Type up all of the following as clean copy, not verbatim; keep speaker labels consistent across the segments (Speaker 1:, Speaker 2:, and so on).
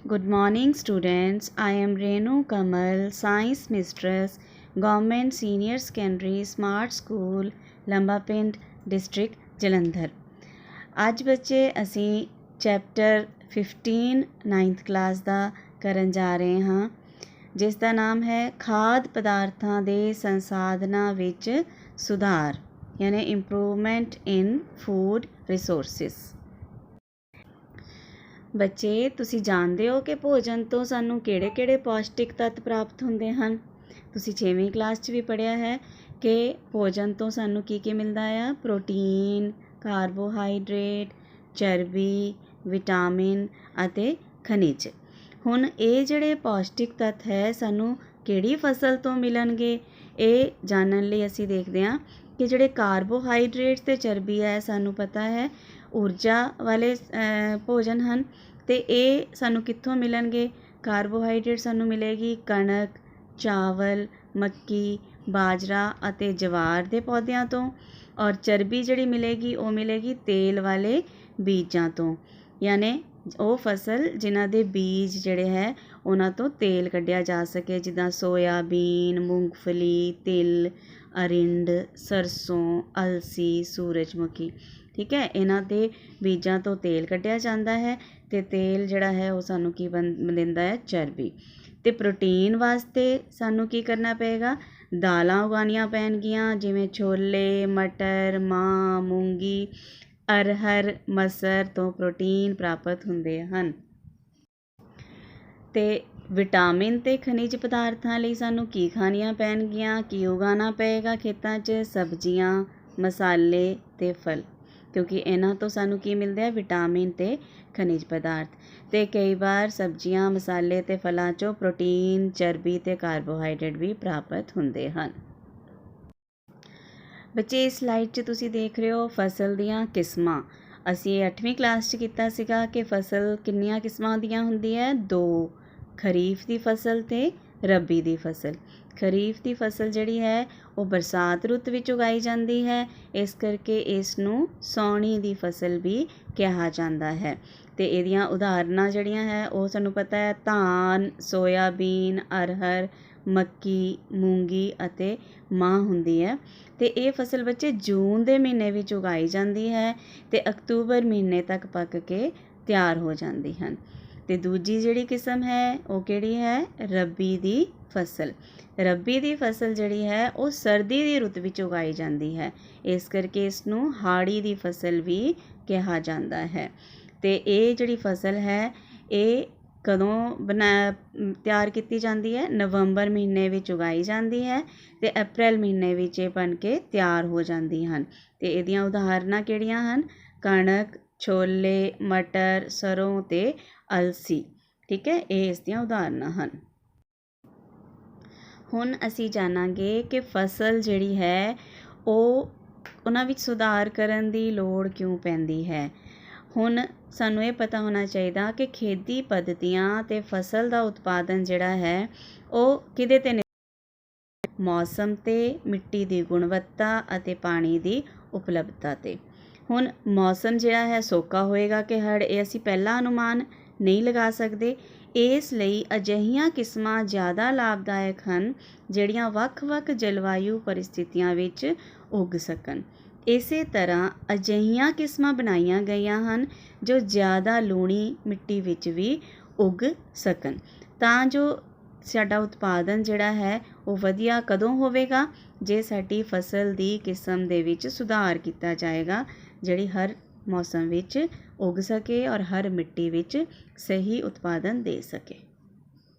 Speaker 1: Good morning, students. I am Renu Kamal, Science Mistress, Government Senior Secondary Smart School, लंबा पिंड district Jalandhar. ਅੱਜ ਬੱਚੇ ਅਸੀਂ ਚੈਪਟਰ 15 9th ਕਲਾਸ ਦਾ ਕਰਨ ਜਾ ਰਹੇ ਹਾਂ, ਜਿਸ ਦਾ ਨਾਮ ਹੈ ਖਾਦ ਪਦਾਰਥਾਂ ਦੇ ਸੰਸਾਧਨਾਂ ਵਿੱਚ ਸੁਧਾਰ, ਯਾਨੀ ਇੰਪਰੂਵਮੈਂਟ ਇਨ ਫੂਡ ਰਿਸੋਰਸਿਸ। ਬੱਚੇ, ਤੁਸੀਂ ਜਾਣਦੇ ਹੋ ਕਿ ਭੋਜਨ ਤੋਂ ਸਾਨੂੰ ਕਿਹੜੇ-ਕਿਹੜੇ ਪੌਸ਼ਟਿਕ ਤੱਤ ਪ੍ਰਾਪਤ ਹੁੰਦੇ ਹਨ। ਤੁਸੀਂ 6ਵੀਂ ਕਲਾਸ 'ਚ ਵੀ ਪੜ੍ਹਿਆ ਹੈ ਕਿ ਭੋਜਨ ਤੋਂ ਸਾਨੂੰ ਕੀ ਮਿਲਦਾ ਆ। ਪ੍ਰੋਟੀਨ, ਕਾਰਬੋਹਾਈਡਰੇਟ, ਚਰਬੀ, ਵਿਟਾਮਿਨ ਅਤੇ ਖਣਿਜ। ਹੁਣ ਇਹ ਜਿਹੜੇ ਪੌਸ਼ਟਿਕ ਤੱਤ ਹੈ ਸਾਨੂੰ ਕਿਹੜੀ ਫਸਲ ਤੋਂ ਮਿਲਣਗੇ, ਇਹ ਜਾਣਨ ਲਈ ਅਸੀਂ ਦੇਖਦੇ ਹਾਂ ਕਿ ਜਿਹੜੇ ਕਾਰਬੋਹਾਈਡਰੇਟ ਅਤੇ ਚਰਬੀ ਹੈ ਸਾਨੂੰ ਪਤਾ ਹੈ ਊਰਜਾ ਵਾਲੇ ਭੋਜਨ ਹਨ, ਅਤੇ ਇਹ ਸਾਨੂੰ ਕਿੱਥੋਂ ਮਿਲਣਗੇ। ਕਾਰਬੋਹਾਈਡਰੇਟ ਸਾਨੂੰ ਮਿਲੇਗੀ ਕਣਕ, ਚਾਵਲ, ਮੱਕੀ, ਬਾਜਰਾ ਅਤੇ ਜਵਾਰ ਦੇ ਪੌਦਿਆਂ ਤੋਂ, ਔਰ ਚਰਬੀ ਜਿਹੜੀ ਮਿਲੇਗੀ ਉਹ ਮਿਲੇਗੀ ਤੇਲ ਵਾਲੇ ਬੀਜਾਂ ਤੋਂ, ਯਾਨੀ ਉਹ ਫਸਲ ਜਿਨ੍ਹਾਂ ਦੇ ਬੀਜ ਜਿਹੜੇ ਹੈ ਉਹਨਾਂ ਤੋਂ ਤੇਲ ਕੱਢਿਆ ਜਾ ਸਕੇ, ਜਿੱਦਾਂ ਸੋਇਆਬੀਨ, ਮੂੰਗਫਲੀ, ਤਿਲ, ਅਰਿੰਡ, ਸਰਸੋਂ, ਅਲਸੀ, ਸੂਰਜਮੁਖੀ। ਠੀਕ ਹੈ, ਇਹਨਾਂ ਦੇ ਬੀਜਾਂ ਤੋਂ ਤੇਲ ਕੱਢਿਆ ਜਾਂਦਾ ਹੈ, ਅਤੇ ਤੇਲ ਜਿਹੜਾ ਹੈ ਉਹ ਸਾਨੂੰ ਕੀ ਦਿੰਦਾ ਹੈ, ਚਰਬੀ। ਅਤੇ ਪ੍ਰੋਟੀਨ ਵਾਸਤੇ ਸਾਨੂੰ ਕੀ ਕਰਨਾ ਪਏਗਾ, ਦਾਲਾਂ ਉਗਾਉਣੀਆਂ ਪੈਣਗੀਆਂ, ਜਿਵੇਂ ਛੋਲੇ, ਮਟਰ, ਮਾਂ, ਮੂੰਗੀ, ਅਰਹਰ, ਮਸਰ ਤੋਂ ਪ੍ਰੋਟੀਨ ਪ੍ਰਾਪਤ ਹੁੰਦੇ ਹਨ। ਅਤੇ ਵਿਟਾਮਿਨ ਅਤੇ ਖਣਿਜ ਪਦਾਰਥਾਂ ਲਈ ਸਾਨੂੰ ਕੀ ਖਾਣੀਆਂ ਪੈਣਗੀਆਂ, ਕੀ ਉਗਾਉਣਾ ਪਏਗਾ ਖੇਤਾਂ 'ਚ, ਸਬਜ਼ੀਆਂ, ਮਸਾਲੇ ਅਤੇ ਫਲ, ਕਿਉਂਕਿ ਇਹਨਾਂ ਤੋਂ ਸਾਨੂੰ ਕੀ ਮਿਲਦਾ ਹੈ, ਵਿਟਾਮਿਨ ਅਤੇ ਖਣਿਜ ਪਦਾਰਥ। ਅਤੇ ਕਈ ਵਾਰ ਸਬਜ਼ੀਆਂ, ਮਸਾਲੇ ਅਤੇ ਫਲਾਂ 'ਚੋਂ ਪ੍ਰੋਟੀਨ, ਚਰਬੀ ਅਤੇ ਕਾਰਬੋਹਾਈਡਰੇਟ ਵੀ ਪ੍ਰਾਪਤ ਹੁੰਦੇ ਹਨ। ਬੱਚੇ, ਇਸ ਸਲਾਈਡ 'ਚ ਤੁਸੀਂ ਦੇਖ ਰਹੇ ਹੋ ਫਸਲ ਦੀਆਂ ਕਿਸਮਾਂ। ਅਸੀਂ 8ਵੀਂ ਕਲਾਸ 'ਚ ਕੀਤਾ ਸੀਗਾ ਕਿ ਫਸਲ ਕਿੰਨੀਆਂ ਕਿਸਮਾਂ ਦੀਆਂ ਹੁੰਦੀ ਹੈ, 2, ਖਰੀਫ ਦੀ ਫਸਲ ਅਤੇ ਰੱਬੀ ਦੀ ਫਸਲ। ਖਰੀਫ ਦੀ ਫਸਲ ਜਿਹੜੀ ਹੈ ਉਹ ਬਰਸਾਤ ਰੁੱਤ ਵਿੱਚ ਉਗਾਈ ਜਾਂਦੀ ਹੈ, ਇਸ ਕਰਕੇ ਇਸ ਨੂੰ ਸਾਉਣੀ ਦੀ ਫਸਲ ਵੀ ਕਿਹਾ ਜਾਂਦਾ ਹੈ। ਅਤੇ ਇਹਦੀਆਂ ਉਦਾਹਰਨਾਂ ਜਿਹੜੀਆਂ ਹੈ ਉਹ ਸਾਨੂੰ ਪਤਾ ਹੈ, ਧਾਨ, ਸੋਇਆਬੀਨ, ਅਰਹਰ, ਮੱਕੀ, ਮੂੰਗੀ ਅਤੇ ਮਾਂ ਹੁੰਦੀ ਹੈ। ਅਤੇ ਇਹ ਫਸਲ ਬੱਚੇ ਜੂਨ ਦੇ ਮਹੀਨੇ ਵਿੱਚ ਉਗਾਈ ਜਾਂਦੀ ਹੈ ਅਤੇ ਅਕਤੂਬਰ ਮਹੀਨੇ ਤੱਕ ਪੱਕ ਕੇ ਤਿਆਰ ਹੋ ਜਾਂਦੀ ਹਨ। ਅਤੇ ਦੂਜੀ ਜਿਹੜੀ ਕਿਸਮ ਹੈ ਉਹ ਕਿਹੜੀ ਹੈ, ਰੱਬੀ ਦੀ ਫਸਲ। ਰੱਬੀ ਦੀ ਫਸਲ ਜਿਹੜੀ ਹੈ ਉਹ ਸਰਦੀ ਦੀ ਰੁੱਤ ਵਿੱਚ ਉਗਾਈ ਜਾਂਦੀ ਹੈ, ਇਸ ਕਰਕੇ ਇਸ ਨੂੰ ਹਾੜੀ ਦੀ ਫਸਲ ਵੀ ਕਿਹਾ ਜਾਂਦਾ ਹੈ। ਅਤੇ ਇਹ ਜਿਹੜੀ ਫਸਲ ਹੈ ਇਹ ਕਦੋਂ ਤਿਆਰ ਕੀਤੀ ਜਾਂਦੀ ਹੈ, ਨਵੰਬਰ ਮਹੀਨੇ ਵਿੱਚ ਉਗਾਈ ਜਾਂਦੀ ਹੈ ਅਤੇ ਅਪ੍ਰੈਲ ਮਹੀਨੇ ਵਿੱਚ ਇਹ ਬਣ ਕੇ ਤਿਆਰ ਹੋ ਜਾਂਦੀ ਹਨ। ਅਤੇ ਇਹਦੀਆਂ ਉਦਾਹਰਨਾਂ ਕਿਹੜੀਆਂ ਹਨ, ਕਣਕ, ਛੋਲੇ, ਮਟਰ, ਸਰੋਂ ਅਤੇ ਅਲਸੀ। ਠੀਕ ਹੈ, ਇਹ ਇਸ ਦੀਆਂ ਉਦਾਹਰਨਾਂ ਹਨ। ਹੁਣ ਅਸੀਂ ਜਾਣਾਂਗੇ ਕਿ ਫਸਲ ਜਿਹੜੀ ਹੈ ਉਹ ਉਹਨਾਂ ਵਿੱਚ ਸੁਧਾਰ ਕਰਨ ਦੀ ਲੋੜ ਕਿਉਂ ਪੈਂਦੀ ਹੈ। ਹੁਣ ਸਾਨੂੰ ਇਹ ਪਤਾ ਹੋਣਾ ਚਾਹੀਦਾ ਕਿ ਖੇਤੀ ਪੱਧਤੀਆਂ ਅਤੇ ਫਸਲ ਦਾ ਉਤਪਾਦਨ ਜਿਹੜਾ ਹੈ ਉਹ ਕਿਹਦੇ 'ਤੇ ਮੌਸਮ 'ਤੇ, ਮਿੱਟੀ ਦੀ ਗੁਣਵੱਤਾ ਅਤੇ ਪਾਣੀ ਦੀ ਉਪਲਬਧਤਾ 'ਤੇ। ਹੁਣ ਮੌਸਮ ਜਿਹੜਾ ਹੈ ਸੋਕਾ ਹੋਏਗਾ ਕਿ ਹੜ੍ਹ, ਇਹ ਅਸੀਂ ਪਹਿਲਾਂ ਅਨੁਮਾਨ ਨਹੀਂ ਲਗਾ ਸਕਦੇ, ਇਸ ਲਈ ਅਜਿਹੀਆਂ ਕਿਸਮਾਂ ਜ਼ਿਆਦਾ ਲਾਭਦਾਇਕ ਹਨ ਜਿਹੜੀਆਂ ਵੱਖ-ਵੱਖ ਜਲਵਾਯੂ ਪਰਿਸਥਿਤੀਆਂ ਵਿੱਚ ਉੱਗ ਸਕਣ। ਇਸੇ ਤਰ੍ਹਾਂ ਅਜਿਹੀਆਂ ਕਿਸਮਾਂ ਬਣਾਈਆਂ ਗਈਆਂ ਹਨ ਜੋ ਜ਼ਿਆਦਾ ਲੂਣੀ ਮਿੱਟੀ ਵਿੱਚ ਵੀ ਉੱਗ ਸਕਣ, ਤਾਂ ਜੋ ਸਾਡਾ ਉਤਪਾਦਨ ਜਿਹੜਾ ਹੈ ਉਹ ਵਧੀਆ ਕਦੋਂ ਹੋਵੇਗਾ, ਜੇ ਸਾਡੀ ਫਸਲ ਦੀ ਕਿਸਮ ਦੇ ਵਿੱਚ ਸੁਧਾਰ ਕੀਤਾ ਜਾਏਗਾ, ਜਿਹੜੀ ਹਰ ਮੌਸਮ ਵਿੱਚ ਉੱਗ ਸਕੇ ਔਰ ਹਰ ਮਿੱਟੀ ਵਿੱਚ ਸਹੀ ਉਤਪਾਦਨ ਦੇ ਸਕੇ।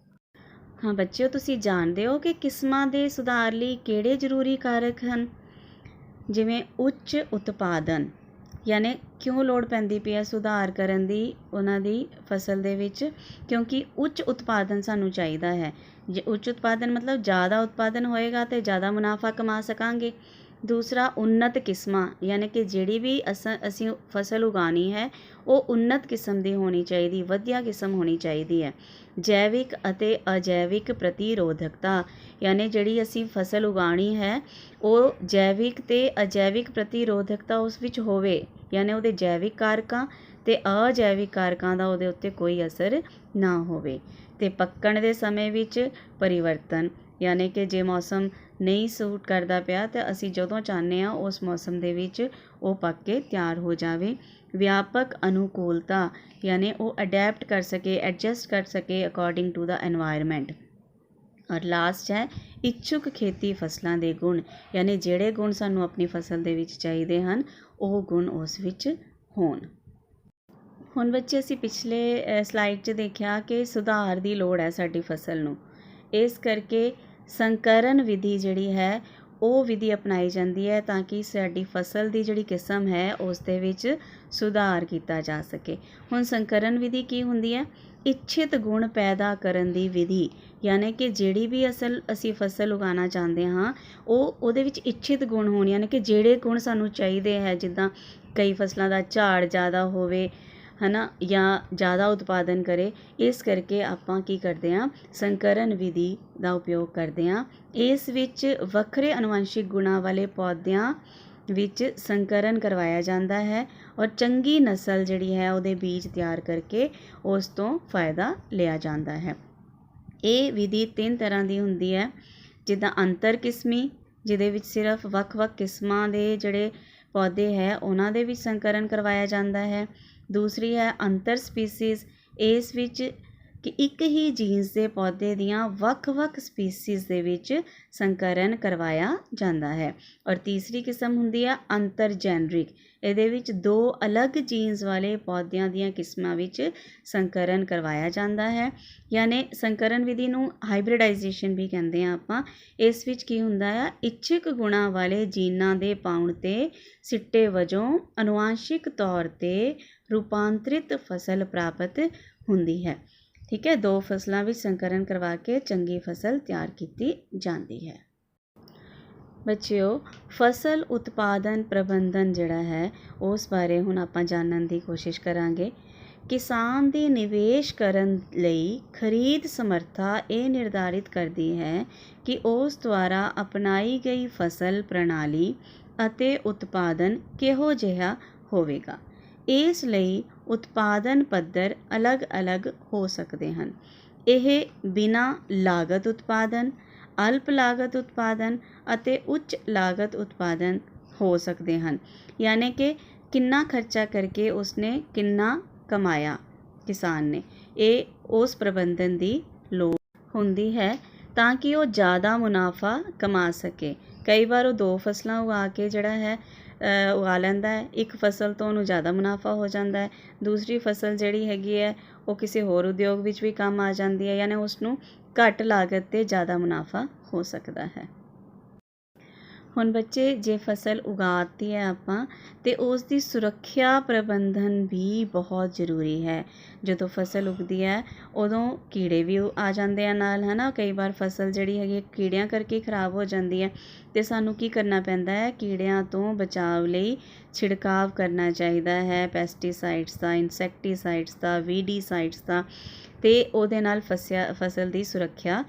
Speaker 1: ਹਾਂ ਬੱਚਿਓ, ਤੁਸੀਂ ਜਾਣਦੇ ਹੋ ਕਿ ਕਿਸਮਾਂ ਦੇ ਸੁਧਾਰ ਲਈ ਕਿਹੜੇ ਜ਼ਰੂਰੀ ਕਾਰਕ ਹਨ। ਜਿਵੇਂ ਉੱਚ ਉਤਪਾਦਨ, ਯਾਨੀ ਕਿਉਂ ਲੋੜ ਪੈਂਦੀ ਪਈ ਹੈ ਸੁਧਾਰ ਕਰਨ ਦੀ ਉਹਨਾਂ ਦੀ ਫਸਲ ਦੇ ਵਿੱਚ, ਕਿਉਂਕਿ ਉੱਚ ਉਤਪਾਦਨ ਸਾਨੂੰ ਚਾਹੀਦਾ ਹੈ। ਜੇ ਉੱਚ ਉਤਪਾਦਨ ਮਤਲਬ ਜ਼ਿਆਦਾ ਉਤਪਾਦਨ ਹੋਏਗਾ ਅਤੇ ਜ਼ਿਆਦਾ ਮੁਨਾਫਾ ਕਮਾ ਸਕਾਂਗੇ। ਦੂਸਰਾ, ਉੱਨਤ ਕਿਸਮਾਂ, ਯਾਨੀ ਕਿ ਜਿਹੜੀ ਵੀ ਅਸੀਂ ਫਸਲ ਉਗਾਉਣੀ ਹੈ ਉਹ ਉੱਨਤ ਕਿਸਮ ਦੀ ਹੋਣੀ ਚਾਹੀਦੀ, ਵਧੀਆ ਕਿਸਮ ਹੋਣੀ ਚਾਹੀਦੀ ਹੈ। ਜੈਵਿਕ ਅਤੇ ਅਜੈਵਿਕ ਪ੍ਰਤੀਰੋਧਕਤਾ, ਯਾਨੀ ਜਿਹੜੀ ਅਸੀਂ ਫਸਲ ਉਗਾਉਣੀ ਹੈ ਉਹ ਜੈਵਿਕ ਅਤੇ ਅਜੈਵਿਕ ਪ੍ਰਤੀਰੋਧਕਤਾ ਉਸ ਵਿੱਚ ਹੋਵੇ, ਯਾਨੀ ਉਹਦੇ ਜੈਵਿਕ ਕਾਰਕਾਂ ਤੇ ਅਜੈਵਿਕ ਕਾਰਕਾਂ ਦਾ ਉਹਦੇ ਉੱਤੇ ਕੋਈ ਅਸਰ ਨਾ ਹੋਵੇ। ਤੇ ਪੱਕਣ ਦੇ ਸਮੇਂ ਵਿੱਚ ਪਰਿਵਰਤਨ, ਯਾਨੀ ਕਿ ਜੇ ਮੌਸਮ ਨਹੀਂ ਸੂਟ ਕਰਦਾ ਪਿਆ ਤਾਂ ਅਸੀਂ ਜਦੋਂ ਚਾਹੁੰਦੇ ਹਾਂ ਉਸ ਮੌਸਮ ਦੇ ਵਿੱਚ ਉਹ ਪੱਕ ਕੇ ਤਿਆਰ ਹੋ ਜਾਵੇ। ਵਿਆਪਕ ਅਨੁਕੂਲਤਾ, ਯਾਨੀ ਉਹ ਅਡੈਪਟ ਕਰ ਸਕੇ, ਐਡਜਸਟ ਕਰ ਸਕੇ ਅਕੋਰਡਿੰਗ ਟੂ ਦਾ ਐਨਵਾਇਰਮੈਂਟ। ਔਰ ਲਾਸਟ ਹੈ ਇੱਛੁਕ ਖੇਤੀ ਫਸਲਾਂ ਦੇ ਗੁਣ, ਯਾਨੀ ਜਿਹੜੇ ਗੁਣ ਸਾਨੂੰ ਆਪਣੀ ਫਸਲ ਦੇ ਵਿੱਚ ਚਾਹੀਦੇ ਹਨ ਉਹ ਗੁਣ ਉਸ ਵਿੱਚ ਹੋਣ। ਹੁਣ ਬੱਚੇ ਅਸੀਂ ਪਿਛਲੇ ਸਲਾਈਡ 'ਚ ਦੇਖਿਆ ਕਿ ਸੁਧਾਰ ਦੀ ਲੋੜ ਹੈ ਸਾਡੀ ਫਸਲ ਨੂੰ, ਇਸ ਕਰਕੇ ਸੰਕਰਨ ਵਿਧੀ ਜਿਹੜੀ ਹੈ ਉਹ ਵਿਧੀ ਅਪਣਾਈ ਜਾਂਦੀ ਹੈ ਤਾਂ ਕਿ ਸਾਡੀ ਫਸਲ ਦੀ ਜਿਹੜੀ ਕਿਸਮ ਹੈ ਉਸ ਦੇ ਵਿੱਚ ਸੁਧਾਰ ਕੀਤਾ ਜਾ ਸਕੇ। ਹੁਣ ਸੰਕਰਨ ਵਿਧੀ ਕੀ ਹੁੰਦੀ ਹੈ? ਇੱਛਿਤ ਗੁਣ ਪੈਦਾ ਕਰਨ ਦੀ ਵਿਧੀ, ਯਾਨੀ ਕਿ ਜਿਹੜੀ ਵੀ ਅਸੀਂ ਫਸਲ ਉਗਾਉਣਾ ਚਾਹੁੰਦੇ ਹਾਂ ਉਹਦੇ ਵਿੱਚ ਇੱਛਿਤ ਗੁਣ ਹੋਣ, ਯਾਨੀ ਕਿ ਜਿਹੜੇ ਗੁਣ ਸਾਨੂੰ ਚਾਹੀਦੇ ਹੈ। ਜਿੱਦਾਂ ਕਈ ਫਸਲਾਂ ਦਾ ਝਾੜ ਜ਼ਿਆਦਾ ਹੋਵੇ ਹੈ ਨਾ, ਜਾਂ ਜ਼ਿਆਦਾ ਉਤਪਾਦਨ ਕਰੇ, ਇਸ ਕਰਕੇ ਆਪਾਂ ਕੀ ਕਰਦੇ ਹਾਂ? ਸੰਕਰਨ ਵਿਧੀ ਦਾ ਉਪਯੋਗ ਕਰਦੇ ਹਾਂ। ਇਸ ਵਿੱਚ ਵੱਖਰੇ ਅਨੁਵੰਸ਼ਿਕ ਗੁਣਾਂ ਵਾਲੇ ਪੌਦਿਆਂ ਵਿੱਚ ਸੰਕਰਨ ਕਰਵਾਇਆ ਜਾਂਦਾ ਹੈ ਔਰ ਚੰਗੀ ਨਸਲ ਜਿਹੜੀ ਹੈ ਉਹਦੇ ਬੀਜ ਤਿਆਰ ਕਰਕੇ ਉਸ ਤੋਂ ਫਾਇਦਾ ਲਿਆ ਜਾਂਦਾ ਹੈ। ਇਹ ਵਿਧੀ 3 ਤਰ੍ਹਾਂ ਦੀ ਹੁੰਦੀ ਹੈ, ਜਿੱਦਾਂ ਅੰਤਰ ਕਿਸਮੀ, ਜਿਹਦੇ ਵਿੱਚ ਸਿਰਫ ਵੱਖ-ਵੱਖ ਕਿਸਮਾਂ ਦੇ ਜਿਹੜੇ ਪੌਦੇ ਹੈ ਉਹਨਾਂ ਦੇ ਵਿੱਚ ਸੰਕਰਨ ਕਰਵਾਇਆ ਜਾਂਦਾ ਹੈ। ਦੂਸਰੀ ਹੈ ਅੰਤਰ ਸਪੀਸੀਜ਼, ਇਸ ਵਿੱਚ ਕਿ ਇੱਕ ਹੀ ਜੀਨਸ ਦੇ ਪੌਦੇ ਦੀਆਂ ਵੱਖ-ਵੱਖ ਸਪੀਸੀਜ਼ ਦੇ ਵਿੱਚ ਸੰਕਰਨ ਕਰਵਾਇਆ ਜਾਂਦਾ ਹੈ। ਔਰ ਤੀਸਰੀ ਕਿਸਮ ਹੁੰਦੀ ਹੈ ਅੰਤਰ ਜੈਨਰਿਕ, ਇਹਦੇ ਵਿੱਚ 2 ਅਲੱਗ ਜੀਨਸ ਵਾਲੇ ਪੌਦਿਆਂ ਦੀਆਂ ਕਿਸਮਾਂ ਵਿੱਚ ਸੰਕਰਨ ਕਰਵਾਇਆ ਜਾਂਦਾ ਹੈ, ਯਾਨੀ ਸੰਕਰਨ ਵਿਧੀ ਨੂੰ ਹਾਈਬ੍ਰਿਡਾਈਜੇਸ਼ਨ ਵੀ ਕਹਿੰਦੇ ਹਾਂ ਆਪਾਂ। ਇਸ ਵਿੱਚ ਕੀ ਹੁੰਦਾ ਆ? ਇੱਛਿਕ ਗੁਣਾਂ ਵਾਲੇ ਜੀਨਾਂ ਦੇ ਪਾਉਣ 'ਤੇ ਸਿੱਟੇ ਵਜੋਂ ਅਨੁਵਾਂਸ਼ਿਕ ਤੌਰ 'ਤੇ ਰੂਪਾਂਤਰਿਤ ਫਸਲ ਪ੍ਰਾਪਤ ਹੁੰਦੀ ਹੈ। ਠੀਕ ਹੈ, 2 ਫਸਲਾਂ ਵਿੱਚ ਸੰਕਰਨ ਕਰਵਾ ਕੇ ਚੰਗੀ ਫਸਲ ਤਿਆਰ ਕੀਤੀ ਜਾਂਦੀ ਹੈ। ਬੱਚਿਓ, ਫਸਲ ਉਤਪਾਦਨ ਪ੍ਰਬੰਧਨ ਜਿਹੜਾ ਹੈ ਉਸ ਬਾਰੇ ਹੁਣ ਆਪਾਂ ਜਾਣਨ ਦੀ ਕੋਸ਼ਿਸ਼ ਕਰਾਂਗੇ। ਕਿਸਾਨ ਦੀ ਨਿਵੇਸ਼ ਕਰਨ ਲਈ ਖਰੀਦ ਸਮਰੱਥਾ ਇਹ ਨਿਰਧਾਰਿਤ ਕਰਦੀ ਹੈ ਕਿ ਉਸ ਦੁਆਰਾ ਅਪਣਾਈ ਗਈ ਫਸਲ ਪ੍ਰਣਾਲੀ ਅਤੇ ਉਤਪਾਦਨ ਕਿਹੋ ਜਿਹਾ ਹੋਵੇਗਾ। ਇਸ ਲਈ ਉਤਪਾਦਨ ਪੱਧਰ ਅਲੱਗ-ਅਲੱਗ ਹੋ ਸਕਦੇ ਹਨ। ਇਹ ਬਿਨਾਂ ਲਾਗਤ ਉਤਪਾਦਨ, ਅਲਪ ਲਾਗਤ ਉਤਪਾਦਨ ਅਤੇ ਉੱਚ ਲਾਗਤ ਉਤਪਾਦਨ ਹੋ ਸਕਦੇ ਹਨ, ਯਾਨੀ ਕਿ ਕਿੰਨਾ ਖਰਚਾ ਕਰਕੇ ਉਸਨੇ ਕਿੰਨਾ ਕਮਾਇਆ ਕਿਸਾਨ ਨੇ, ਇਹ ਉਸ ਪ੍ਰਬੰਧਨ ਦੀ ਲੋੜ ਹੁੰਦੀ ਹੈ ਤਾਂ ਕਿ ਉਹ ਜ਼ਿਆਦਾ ਮੁਨਾਫਾ ਕਮਾ ਸਕੇ। ਕਈ ਵਾਰ ਉਹ 2 ਫਸਲਾਂ ਉਗਾ ਕੇ ਜਿਹੜਾ ਹੈ ਉਗਾ ਲੈਂਦਾ ਹੈ, ਇੱਕ ਫਸਲ ਤੋਂ ਉਹਨੂੰ ਜ਼ਿਆਦਾ ਮੁਨਾਫਾ ਹੋ ਜਾਂਦਾ ਹੈ, ਦੂਸਰੀ ਫਸਲ ਜਿਹੜੀ ਹੈਗੀ ਹੈ ਉਹ ਕਿਸੇ ਹੋਰ ਉਦਯੋਗ ਵਿੱਚ ਵੀ ਕੰਮ ਆ ਜਾਂਦੀ ਹੈ, ਯਾਨੀ ਉਸਨੂੰ ਘੱਟ ਲਾਗਤ 'ਤੇ ਜ਼ਿਆਦਾ ਮੁਨਾਫਾ ਹੋ ਸਕਦਾ ਹੈ। ਹੁਣ ਬੱਚੇ, ਜੇ ਫਸਲ ਉਗਾਤੀ ਹੈ ਆਪਾਂ ਤੇ ਉਸ ਦੀ ਸੁਰੱਖਿਆ ਪ੍ਰਬੰਧਨ ਵੀ ਬਹੁਤ ਜ਼ਰੂਰੀ ਹੈ। ਜਦੋਂ ਫਸਲ ਉਗਦੀ ਹੈ ਉਦੋਂ ਕੀੜੇ ਵੀ ਆ ਜਾਂਦੇ ਆ ਨਾਲ, ਹੈ ਨਾ। ਕਈ ਵਾਰ ਫਸਲ ਜਿਹੜੀ ਹੈਗੀ ਕੀੜਿਆਂ ਕਰਕੇ ਖ਼ਰਾਬ ਹੋ ਜਾਂਦੀ ਹੈ ਅਤੇ ਸਾਨੂੰ ਕੀ ਕਰਨਾ ਪੈਂਦਾ ਹੈ? ਕੀੜਿਆਂ ਤੋਂ ਬਚਾਅ ਲਈ ਛਿੜਕਾਵ ਕਰਨਾ ਚਾਹੀਦਾ ਹੈ, ਪੈਸਟੀਸਾਈਡਸ ਦਾ, ਇਨਸੈਕਟੀਸਾਈਡਸ ਦਾ, ਵੀਡੀਸਾਈਡਸ ਦਾ, ਅਤੇ ਉਹਦੇ ਨਾਲ ਫਸਲ ਦੀ ਸੁਰੱਖਿਆ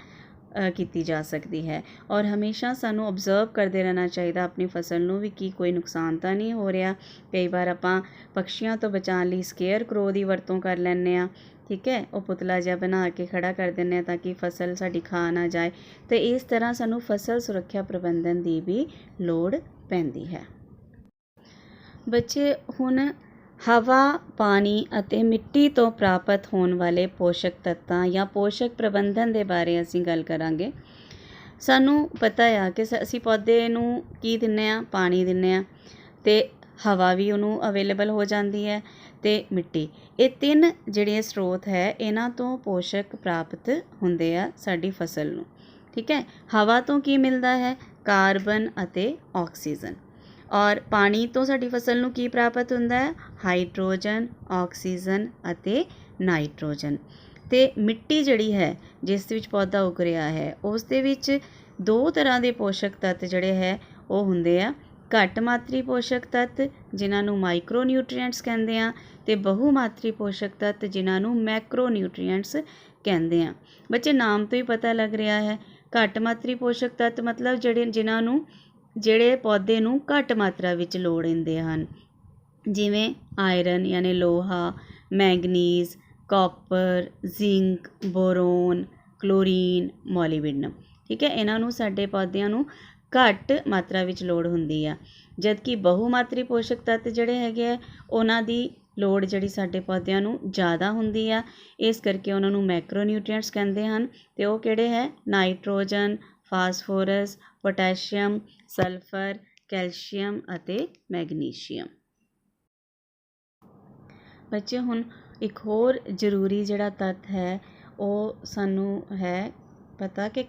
Speaker 1: ਕੀਤੀ ਜਾ ਸਕਦੀ ਹੈ। ਔਰ ਹਮੇਸ਼ਾ ਸਾਨੂੰ ਓਬਜ਼ਰਵ ਕਰਦੇ ਰਹਿਣਾ ਚਾਹੀਦਾ ਆਪਣੀ ਫਸਲ ਨੂੰ ਵੀ ਕਿ ਕੋਈ ਨੁਕਸਾਨ ਤਾਂ ਨਹੀਂ ਹੋ ਰਿਹਾ। ਕਈ ਵਾਰ ਆਪਾਂ ਪਕਸ਼ੀਆਂ ਤੋਂ ਬਚਾਉਣ ਲਈ ਸਕੇਅਰ ਕਰੋ ਦੀ ਵਰਤੋਂ ਕਰ ਲੈਂਦੇ ਹਾਂ, ਠੀਕ ਹੈ, ਉਹ ਪੁਤਲਾ ਜਿਹਾ ਬਣਾ ਕੇ ਖੜਾ ਕਰ ਦਿੰਦੇ ਹਾਂ ਤਾਂ ਕਿ ਫਸਲ ਸਾਡੀ ਖਾ ਨਾ ਜਾਏ। ਅਤੇ ਇਸ ਤਰ੍ਹਾਂ ਸਾਨੂੰ ਫਸਲ ਸੁਰੱਖਿਆ ਪ੍ਰਬੰਧਨ ਦੀ ਵੀ ਲੋੜ ਪੈਂਦੀ ਹੈ। ਬੱਚੇ, ਹੁਣ ਹਵਾ, ਪਾਣੀ ਅਤੇ ਮਿੱਟੀ ਤੋਂ ਪ੍ਰਾਪਤ ਹੋਣ ਵਾਲੇ ਪੋਸ਼ਕ ਤੱਤਾਂ ਜਾਂ ਪੋਸ਼ਕ ਪ੍ਰਬੰਧਨ ਦੇ ਬਾਰੇ ਅਸੀਂ ਗੱਲ ਕਰਾਂਗੇ। ਸਾਨੂੰ ਪਤਾ ਆ ਕਿ ਅਸੀਂ ਪੌਦੇ ਨੂੰ ਕੀ ਦਿੰਦੇ ਹਾਂ? ਪਾਣੀ ਦਿੰਦੇ ਹਾਂ, ਅਤੇ ਹਵਾ ਵੀ ਉਹਨੂੰ ਅਵੇਲੇਬਲ ਹੋ ਜਾਂਦੀ ਹੈ, ਅਤੇ ਮਿੱਟੀ। ਇਹ 3 ਜਿਹੜੇ ਸਰੋਤ ਹੈ ਇਹਨਾਂ ਤੋਂ ਪੋਸ਼ਕ ਪ੍ਰਾਪਤ ਹੁੰਦੇ ਆ ਸਾਡੀ ਫਸਲ ਨੂੰ, ਠੀਕ ਹੈ। ਹਵਾ ਤੋਂ ਕੀ ਮਿਲਦਾ ਹੈ? ਕਾਰਬਨ ਅਤੇ ਆਕਸੀਜਨ। ਔਰ ਪਾਣੀ ਤੋਂ ਸਾਡੀ ਫਸਲ ਨੂੰ ਕੀ ਪ੍ਰਾਪਤ ਹੁੰਦਾ ਹੈ? ਹਾਈਡਰੋਜਨ, ਆਕਸੀਜਨ ਅਤੇ ਨਾਈਟ੍ਰੋਜਨ। ਅਤੇ ਮਿੱਟੀ ਜਿਹੜੀ ਹੈ ਜਿਸ ਦੇ ਵਿੱਚ ਪੌਦਾ ਉਗ ਰਿਹਾ ਹੈ ਉਸ ਦੇ ਵਿੱਚ 2 ਤਰ੍ਹਾਂ ਦੇ ਪੋਸ਼ਕ ਤੱਤ ਜਿਹੜੇ ਹੈ ਉਹ ਹੁੰਦੇ ਆ। ਘੱਟ ਮਾਤਰੀ ਪੋਸ਼ਕ ਤੱਤ ਜਿਨ੍ਹਾਂ ਨੂੰ ਮਾਈਕਰੋ ਨਿਊਟਰੀਐਂਟਸ ਕਹਿੰਦੇ ਆ, ਅਤੇ ਬਹੁ ਮਾਤਰੀ ਪੋਸ਼ਕ ਤੱਤ ਜਿਨ੍ਹਾਂ ਨੂੰ ਮੈਕਰੋ ਨਿਊਟਰੀਐਂਟਸ ਕਹਿੰਦੇ ਆ। ਬੱਚੇ, ਨਾਮ ਤੋਂ ਹੀ ਪਤਾ ਲੱਗ ਰਿਹਾ ਹੈ, ਘੱਟ ਮਾਤਰੀ ਪੋਸ਼ਕ ਤੱਤ ਮਤਲਬ ਜਿਹੜੇ ਪੌਦੇ ਨੂੰ ਘੱਟ ਮਾਤਰਾ ਵਿੱਚ ਲੋੜ ਹੁੰਦੇ ਹਨ, ਜਿਵੇਂ ਆਇਰਨ ਯਾਨੀ ਲੋਹਾ, manganese, copper, zinc, boron, chlorine, molybdenum. ਠੀਕ ਹੈ, ਇਹਨਾਂ ਨੂੰ ਸਾਡੇ ਪੌਦਿਆਂ ਨੂੰ ਘੱਟ ਮਾਤਰਾ ਵਿੱਚ ਲੋੜ ਹੁੰਦੀ ਆ, ਜਦਕਿ ਬਹੁਮਾਤਰੀ ਪੋਸ਼ਕ ਤੱਤ ਜਿਹੜੇ ਹੈਗੇ ਆ ਉਹਨਾਂ ਦੀ ਲੋੜ ਜਿਹੜੀ ਸਾਡੇ ਪੌਦਿਆਂ ਨੂੰ ਜ਼ਿਆਦਾ ਹੁੰਦੀ ਆ। ਇਸ ਕਰਕੇ ਉਹਨਾਂ ਨੂੰ ਮੈਕਰੋਨਿਊਟ੍ਰੀਐਂਟਸ ਕਹਿੰਦੇ ਹਨ। ਅਤੇ ਉਹ ਕਿਹੜੇ ਹੈ? ਨਾਈਟ੍ਰੋਜਨ, ਫਾਸਫੋਰਸ, ਪੋਟੈਸ਼ੀਅਮ, ਸਲਫਰ, ਕੈਲਸ਼ੀਅਮ ਅਤੇ ਮੈਗਨੀਸ਼ੀਅਮ। ਬੱਚੇ ਹੁਣ ਇੱਕ ਹੋਰ ਜ਼ਰੂਰੀ ਜਿਹੜਾ ਤੱਤ ਹੈ ਉਹ ਸਾਨੂੰ ਹੈ ਪਤਾ ਕਿ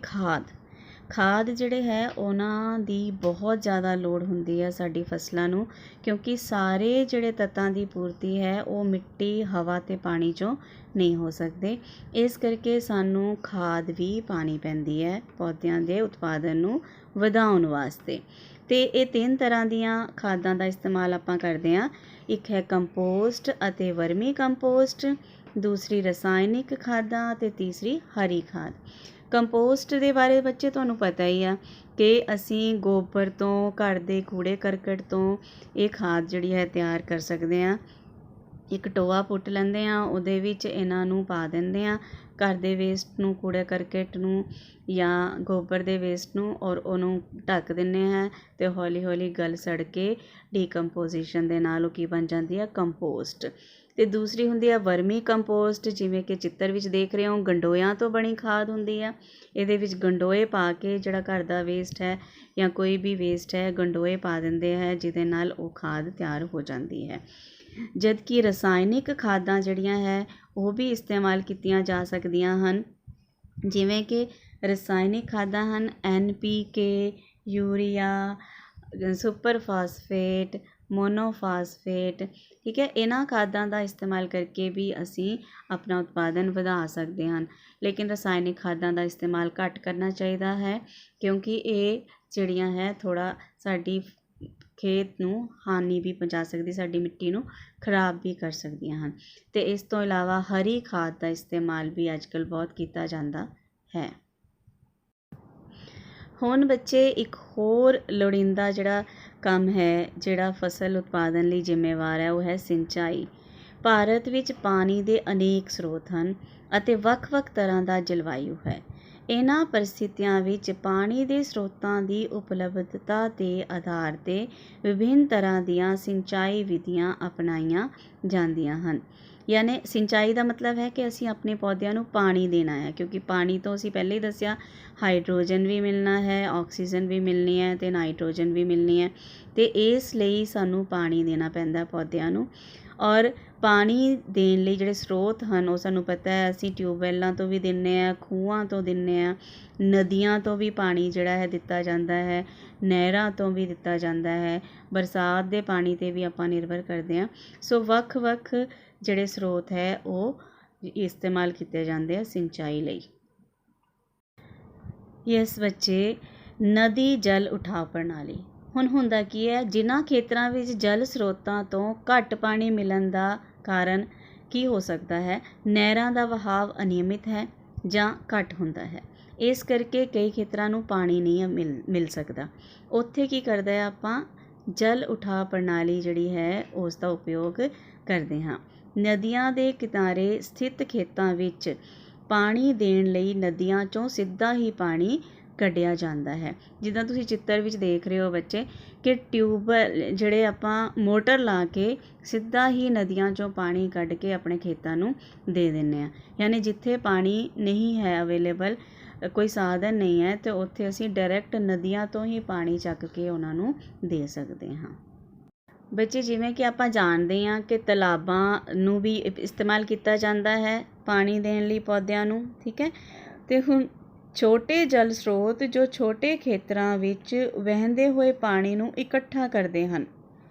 Speaker 1: ਖਾਦ ਜਿਹੜੇ ਹੈ ਉਹਨਾਂ ਦੀ ਬਹੁਤ ਜ਼ਿਆਦਾ ਲੋੜ ਹੁੰਦੀ ਹੈ ਸਾਡੀ ਫਸਲਾਂ ਨੂੰ, ਕਿਉਂਕਿ ਸਾਰੇ ਜਿਹੜੇ ਤੱਤਾਂ ਦੀ ਪੂਰਤੀ ਹੈ ਉਹ ਮਿੱਟੀ, ਹਵਾ ਅਤੇ ਪਾਣੀ 'ਚੋਂ ਨਹੀਂ ਹੋ ਸਕਦੇ। ਇਸ ਕਰਕੇ ਸਾਨੂੰ ਖਾਦ ਵੀ ਪਾਉਣੀ ਪੈਂਦੀ ਹੈ ਪੌਦਿਆਂ ਦੇ ਉਤਪਾਦਨ ਨੂੰ ਵਧਾਉਣ ਵਾਸਤੇ। ਅਤੇ ਇਹ 3 ਤਰ੍ਹਾਂ ਦੀਆਂ ਖਾਦਾਂ ਦਾ ਇਸਤੇਮਾਲ ਆਪਾਂ ਕਰਦੇ ਹਾਂ। ਇੱਕ ਹੈ ਕੰਪੋਸਟ ਅਤੇ ਵਰਮੀ ਕੰਪੋਸਟ, ਦੂਸਰੀ ਰਸਾਇਣਿਕ ਖਾਦਾਂ ਅਤੇ ਤੀਸਰੀ ਹਰੀ ਖਾਦ। ਕੰਪੋਸਟ ਦੇ ਬਾਰੇ ਬੱਚੇ ਤੁਹਾਨੂੰ ਪਤਾ ਹੀ ਆ ਕਿ ਅਸੀਂ ਗੋਬਰ ਤੋਂ, ਘਰ ਦੇ ਕੂੜੇ ਕਰਕਟ ਤੋਂ ਇਹ ਖਾਦ ਜਿਹੜੀ ਹੈ ਤਿਆਰ ਕਰ ਸਕਦੇ ਹਾਂ। ਇੱਕ ਟੋਆ ਪੁੱਟ ਲੈਂਦੇ ਹਾਂ, ਉਹਦੇ ਵਿੱਚ ਇਹਨਾਂ ਨੂੰ ਪਾ ਦਿੰਦੇ ਹਾਂ, ਘਰ ਦੇ ਵੇਸਟ ਨੂੰ, ਕੂੜੇ ਕਰਕਟ ਨੂੰ ਜਾਂ ਗੋਬਰ ਦੇ ਵੇਸਟ ਨੂੰ, ਔਰ ਉਹਨੂੰ ਢੱਕ ਦਿੰਦੇ ਹਾਂ ਅਤੇ ਹੌਲੀ ਹੌਲੀ ਗਲ ਸੜ ਕੇ ਡੀਕੰਪੋਜੀਸ਼ਨ ਦੇ ਨਾਲ ਉਹ ਕੀ ਬਣ ਜਾਂਦੀ ਹੈ? ਕੰਪੋਸਟ। ਅਤੇ ਦੂਸਰੀ ਹੁੰਦੀ ਹੈ ਵਰਮੀ ਕੰਪੋਸਟ, ਜਿਵੇਂ ਕਿ ਚਿੱਤਰ ਵਿੱਚ ਦੇਖ ਰਹੇ ਹੋ, ਗੰਡੋਇਆਂ ਤੋਂ ਬਣੀ ਖਾਦ ਹੁੰਦੀ ਆ। ਇਹਦੇ ਵਿੱਚ ਗੰਡੋਏ ਪਾ ਕੇ ਜਿਹੜਾ ਘਰ ਦਾ ਵੇਸਟ ਹੈ ਜਾਂ ਕੋਈ ਵੀ ਵੇਸਟ ਹੈ, ਗੰਡੋਏ ਪਾ ਦਿੰਦੇ ਹੈ, ਜਿਹਦੇ ਨਾਲ ਉਹ ਖਾਦ ਤਿਆਰ ਹੋ ਜਾਂਦੀ ਹੈ। ਜਦਕਿ ਰਸਾਇਣਿਕ ਖਾਦਾਂ ਜਿਹੜੀਆਂ ਹੈ ਉਹ ਵੀ ਇਸਤੇਮਾਲ ਕੀਤੀਆਂ ਜਾ ਸਕਦੀਆਂ ਹਨ, ਜਿਵੇਂ ਕਿ ਰਸਾਇਣਿਕ ਖਾਦਾਂ ਹਨ NPK, ਯੂਰੀਆ, ਸੁਪਰ ਫਾਸਫੇਟ, ਮੋਨੋਫਾਸਫੇਟ। ਠੀਕ ਹੈ, ਇਹਨਾਂ ਖਾਦਾਂ ਦਾ ਇਸਤੇਮਾਲ ਕਰਕੇ ਵੀ ਅਸੀਂ ਆਪਣਾ ਉਤਪਾਦਨ ਵਧਾ ਸਕਦੇ ਹਨ। ਲੇਕਿਨ ਰਸਾਇਣਿਕ ਖਾਦਾਂ ਦਾ ਇਸਤੇਮਾਲ ਘੱਟ ਕਰਨਾ ਚਾਹੀਦਾ ਹੈ, ਕਿਉਂਕਿ ਇਹ ਜਿਹੜੀਆਂ ਹੈ ਥੋੜ੍ਹਾ ਸਾਡੀ ਖੇਤ ਨੂੰ ਹਾਨੀ ਵੀ ਪਹੁੰਚਾ ਸਕਦੀ, ਸਾਡੀ ਮਿੱਟੀ ਨੂੰ ਖਰਾਬ ਵੀ ਕਰ ਸਕਦੀਆਂ ਹਨ। ਅਤੇ ਇਸ ਤੋਂ ਇਲਾਵਾ ਹਰੀ ਖਾਦ ਦਾ ਇਸਤੇਮਾਲ ਵੀ ਅੱਜ ਕੱਲ੍ਹ ਬਹੁਤ ਕੀਤਾ ਜਾਂਦਾ ਹੈ। ਹੁਣ ਬੱਚੇ ਇੱਕ ਹੋਰ ਲੋੜੀਂਦਾ ਜਿਹੜਾ ਕੰਮ ਹੈ, ਜਿਹੜਾ ਫਸਲ ਉਤਪਾਦਨ ਲਈ ਜ਼ਿੰਮੇਵਾਰ ਹੈ, ਉਹ ਹੈ ਸਿੰਚਾਈ। ਭਾਰਤ ਵਿੱਚ ਪਾਣੀ ਦੇ ਅਨੇਕ ਸਰੋਤ ਹਨ ਅਤੇ ਵੱਖ-ਵੱਖ ਤਰ੍ਹਾਂ ਦਾ ਜਲਵਾਯੂ ਹੈ। ਇਹਨਾਂ ਪਰਿਸਥਿਤੀਆਂ ਵਿੱਚ ਪਾਣੀ ਦੇ ਸਰੋਤਾਂ ਦੀ ਉਪਲਬਧਤਾ ਦੇ ਆਧਾਰ 'ਤੇ ਵਿਭਿੰਨ ਤਰ੍ਹਾਂ ਦੀਆਂ ਸਿੰਚਾਈ ਵਿਧੀਆਂ ਅਪਣਾਈਆਂ ਜਾਂਦੀਆਂ ਹਨ। ਯਾਨੀ ਸਿੰਚਾਈ ਦਾ ਮਤਲਬ ਹੈ ਕਿ ਅਸੀਂ ਆਪਣੇ ਪੌਦਿਆਂ ਨੂੰ ਪਾਣੀ ਦੇਣਾ ਹੈ, ਕਿਉਂਕਿ ਪਾਣੀ ਤੋਂ ਅਸੀਂ ਪਹਿਲਾਂ ਹੀ ਦੱਸਿਆ ਹਾਈਡਰੋਜਨ ਵੀ ਮਿਲਣਾ ਹੈ, ਆਕਸੀਜਨ ਵੀ ਮਿਲਣੀ ਹੈ ਅਤੇ ਨਾਈਟ੍ਰੋਜਨ ਵੀ ਮਿਲਣੀ ਹੈ। ਅਤੇ ਇਸ ਲਈ ਸਾਨੂੰ ਪਾਣੀ ਦੇਣਾ ਪੈਂਦਾ ਪੌਦਿਆਂ ਨੂੰ। ਔਰ ਪਾਣੀ ਦੇਣ ਲਈ ਜਿਹੜੇ ਸਰੋਤ ਹਨ ਉਹ ਸਾਨੂੰ ਪਤਾ ਹੈ, ਅਸੀਂ ਟਿਊਬਵੈੱਲਾਂ ਤੋਂ ਵੀ ਦਿੰਦੇ ਹਾਂ, ਖੂਹਾਂ ਤੋਂ ਦਿੰਦੇ ਹਾਂ, ਨਦੀਆਂ ਤੋਂ ਵੀ ਪਾਣੀ ਜਿਹੜਾ ਹੈ ਦਿੱਤਾ ਜਾਂਦਾ ਹੈ, ਨਹਿਰਾਂ ਤੋਂ ਵੀ ਦਿੱਤਾ ਜਾਂਦਾ ਹੈ, ਬਰਸਾਤ ਦੇ ਪਾਣੀ 'ਤੇ ਵੀ ਆਪਾਂ ਨਿਰਭਰ ਕਰਦੇ ਹਾਂ। ਸੋ ਵੱਖ-ਵੱਖ ਜਿਹੜੇ ਸਰੋਤ ਹੈ ਉਹ ਇਸਤੇਮਾਲ ਕੀਤੇ ਜਾਂਦੇ ਆ ਸਿੰਚਾਈ ਲਈ। ਯੈਸ ਬੱਚੇ, ਨਦੀ ਜਲ ਉਠਾਅ ਪ੍ਰਣਾਲੀ। ਹੁਣ ਹੁੰਦਾ ਕੀ ਹੈ, ਜਿਨ੍ਹਾਂ ਖੇਤਰਾਂ ਵਿੱਚ ਜਲ ਸਰੋਤਾਂ ਤੋਂ ਘੱਟ ਪਾਣੀ ਮਿਲਣ ਦਾ ਕਾਰਨ ਕੀ ਹੋ ਸਕਦਾ ਹੈ? ਨਹਿਰਾਂ ਦਾ ਵਹਾਅ ਅਨਿਯਮਿਤ ਹੈ ਜਾਂ ਘੱਟ ਹੁੰਦਾ ਹੈ। ਇਸ ਕਰਕੇ ਕਈ ਖੇਤਰਾਂ ਨੂੰ ਪਾਣੀ ਨਹੀਂ ਮਿਲ ਸਕਦਾ। ਉੱਥੇ ਕੀ ਕਰਦਾ ਹੈ, ਆਪਾਂ ਜਲ ਉਠਾਅ ਪ੍ਰਣਾਲੀ ਜਿਹੜੀ ਹੈ ਉਸ ਦਾ ਉਪਯੋਗ ਕਰਦੇ ਹਾਂ। ਨਦੀਆਂ ਦੇ ਕਿਨਾਰੇ ਸਥਿਤ ਖੇਤਾਂ ਵਿੱਚ ਪਾਣੀ ਦੇਣ ਲਈ ਨਦੀਆਂ 'ਚੋਂ ਸਿੱਧਾ ਹੀ ਪਾਣੀ ਕੱਢਿਆ ਜਾਂਦਾ ਹੈ। ਜਿੱਦਾਂ ਤੁਸੀਂ ਚਿੱਤਰ ਵਿੱਚ ਦੇਖ ਰਹੇ ਹੋ ਬੱਚੇ ਕਿ ਟਿਊਬਵੈੱਲ ਜਿਹੜੇ ਆਪਾਂ ਮੋਟਰ ਲਾ ਕੇ ਸਿੱਧਾ ਹੀ ਨਦੀਆਂ 'ਚੋਂ ਪਾਣੀ ਕੱਢ ਕੇ ਆਪਣੇ ਖੇਤਾਂ ਨੂੰ ਦੇ ਦਿੰਦੇ ਹਾਂ। ਯਾਨੀ ਜਿੱਥੇ ਪਾਣੀ ਨਹੀਂ ਹੈ ਅਵੇਲੇਬਲ, ਕੋਈ ਸਾਧਨ ਨਹੀਂ ਹੈ, ਅਤੇ ਉੱਥੇ ਅਸੀਂ ਡਾਇਰੈਕਟ ਨਦੀਆਂ ਤੋਂ ਹੀ ਪਾਣੀ ਚੱਕ ਕੇ ਉਹਨਾਂ ਨੂੰ ਦੇ ਸਕਦੇ ਹਾਂ। ਬੱਚੇ ਜਿਵੇਂ ਕਿ ਆਪਾਂ ਜਾਣਦੇ ਹਾਂ ਕਿ ਤਲਾਬਾਂ ਨੂੰ ਵੀ ਇਸਤੇਮਾਲ ਕੀਤਾ ਜਾਂਦਾ ਹੈ ਪਾਣੀ ਦੇਣ ਲਈ ਪੌਦਿਆਂ ਨੂੰ। ਠੀਕ ਹੈ, ਅਤੇ ਹੁਣ ਛੋਟੇ ਜਲ ਸਰੋਤ ਜੋ ਛੋਟੇ ਖੇਤਰਾਂ ਵਿੱਚ ਵਹਿੰਦੇ ਹੋਏ ਪਾਣੀ ਨੂੰ ਇਕੱਠਾ ਕਰਦੇ ਹਨ,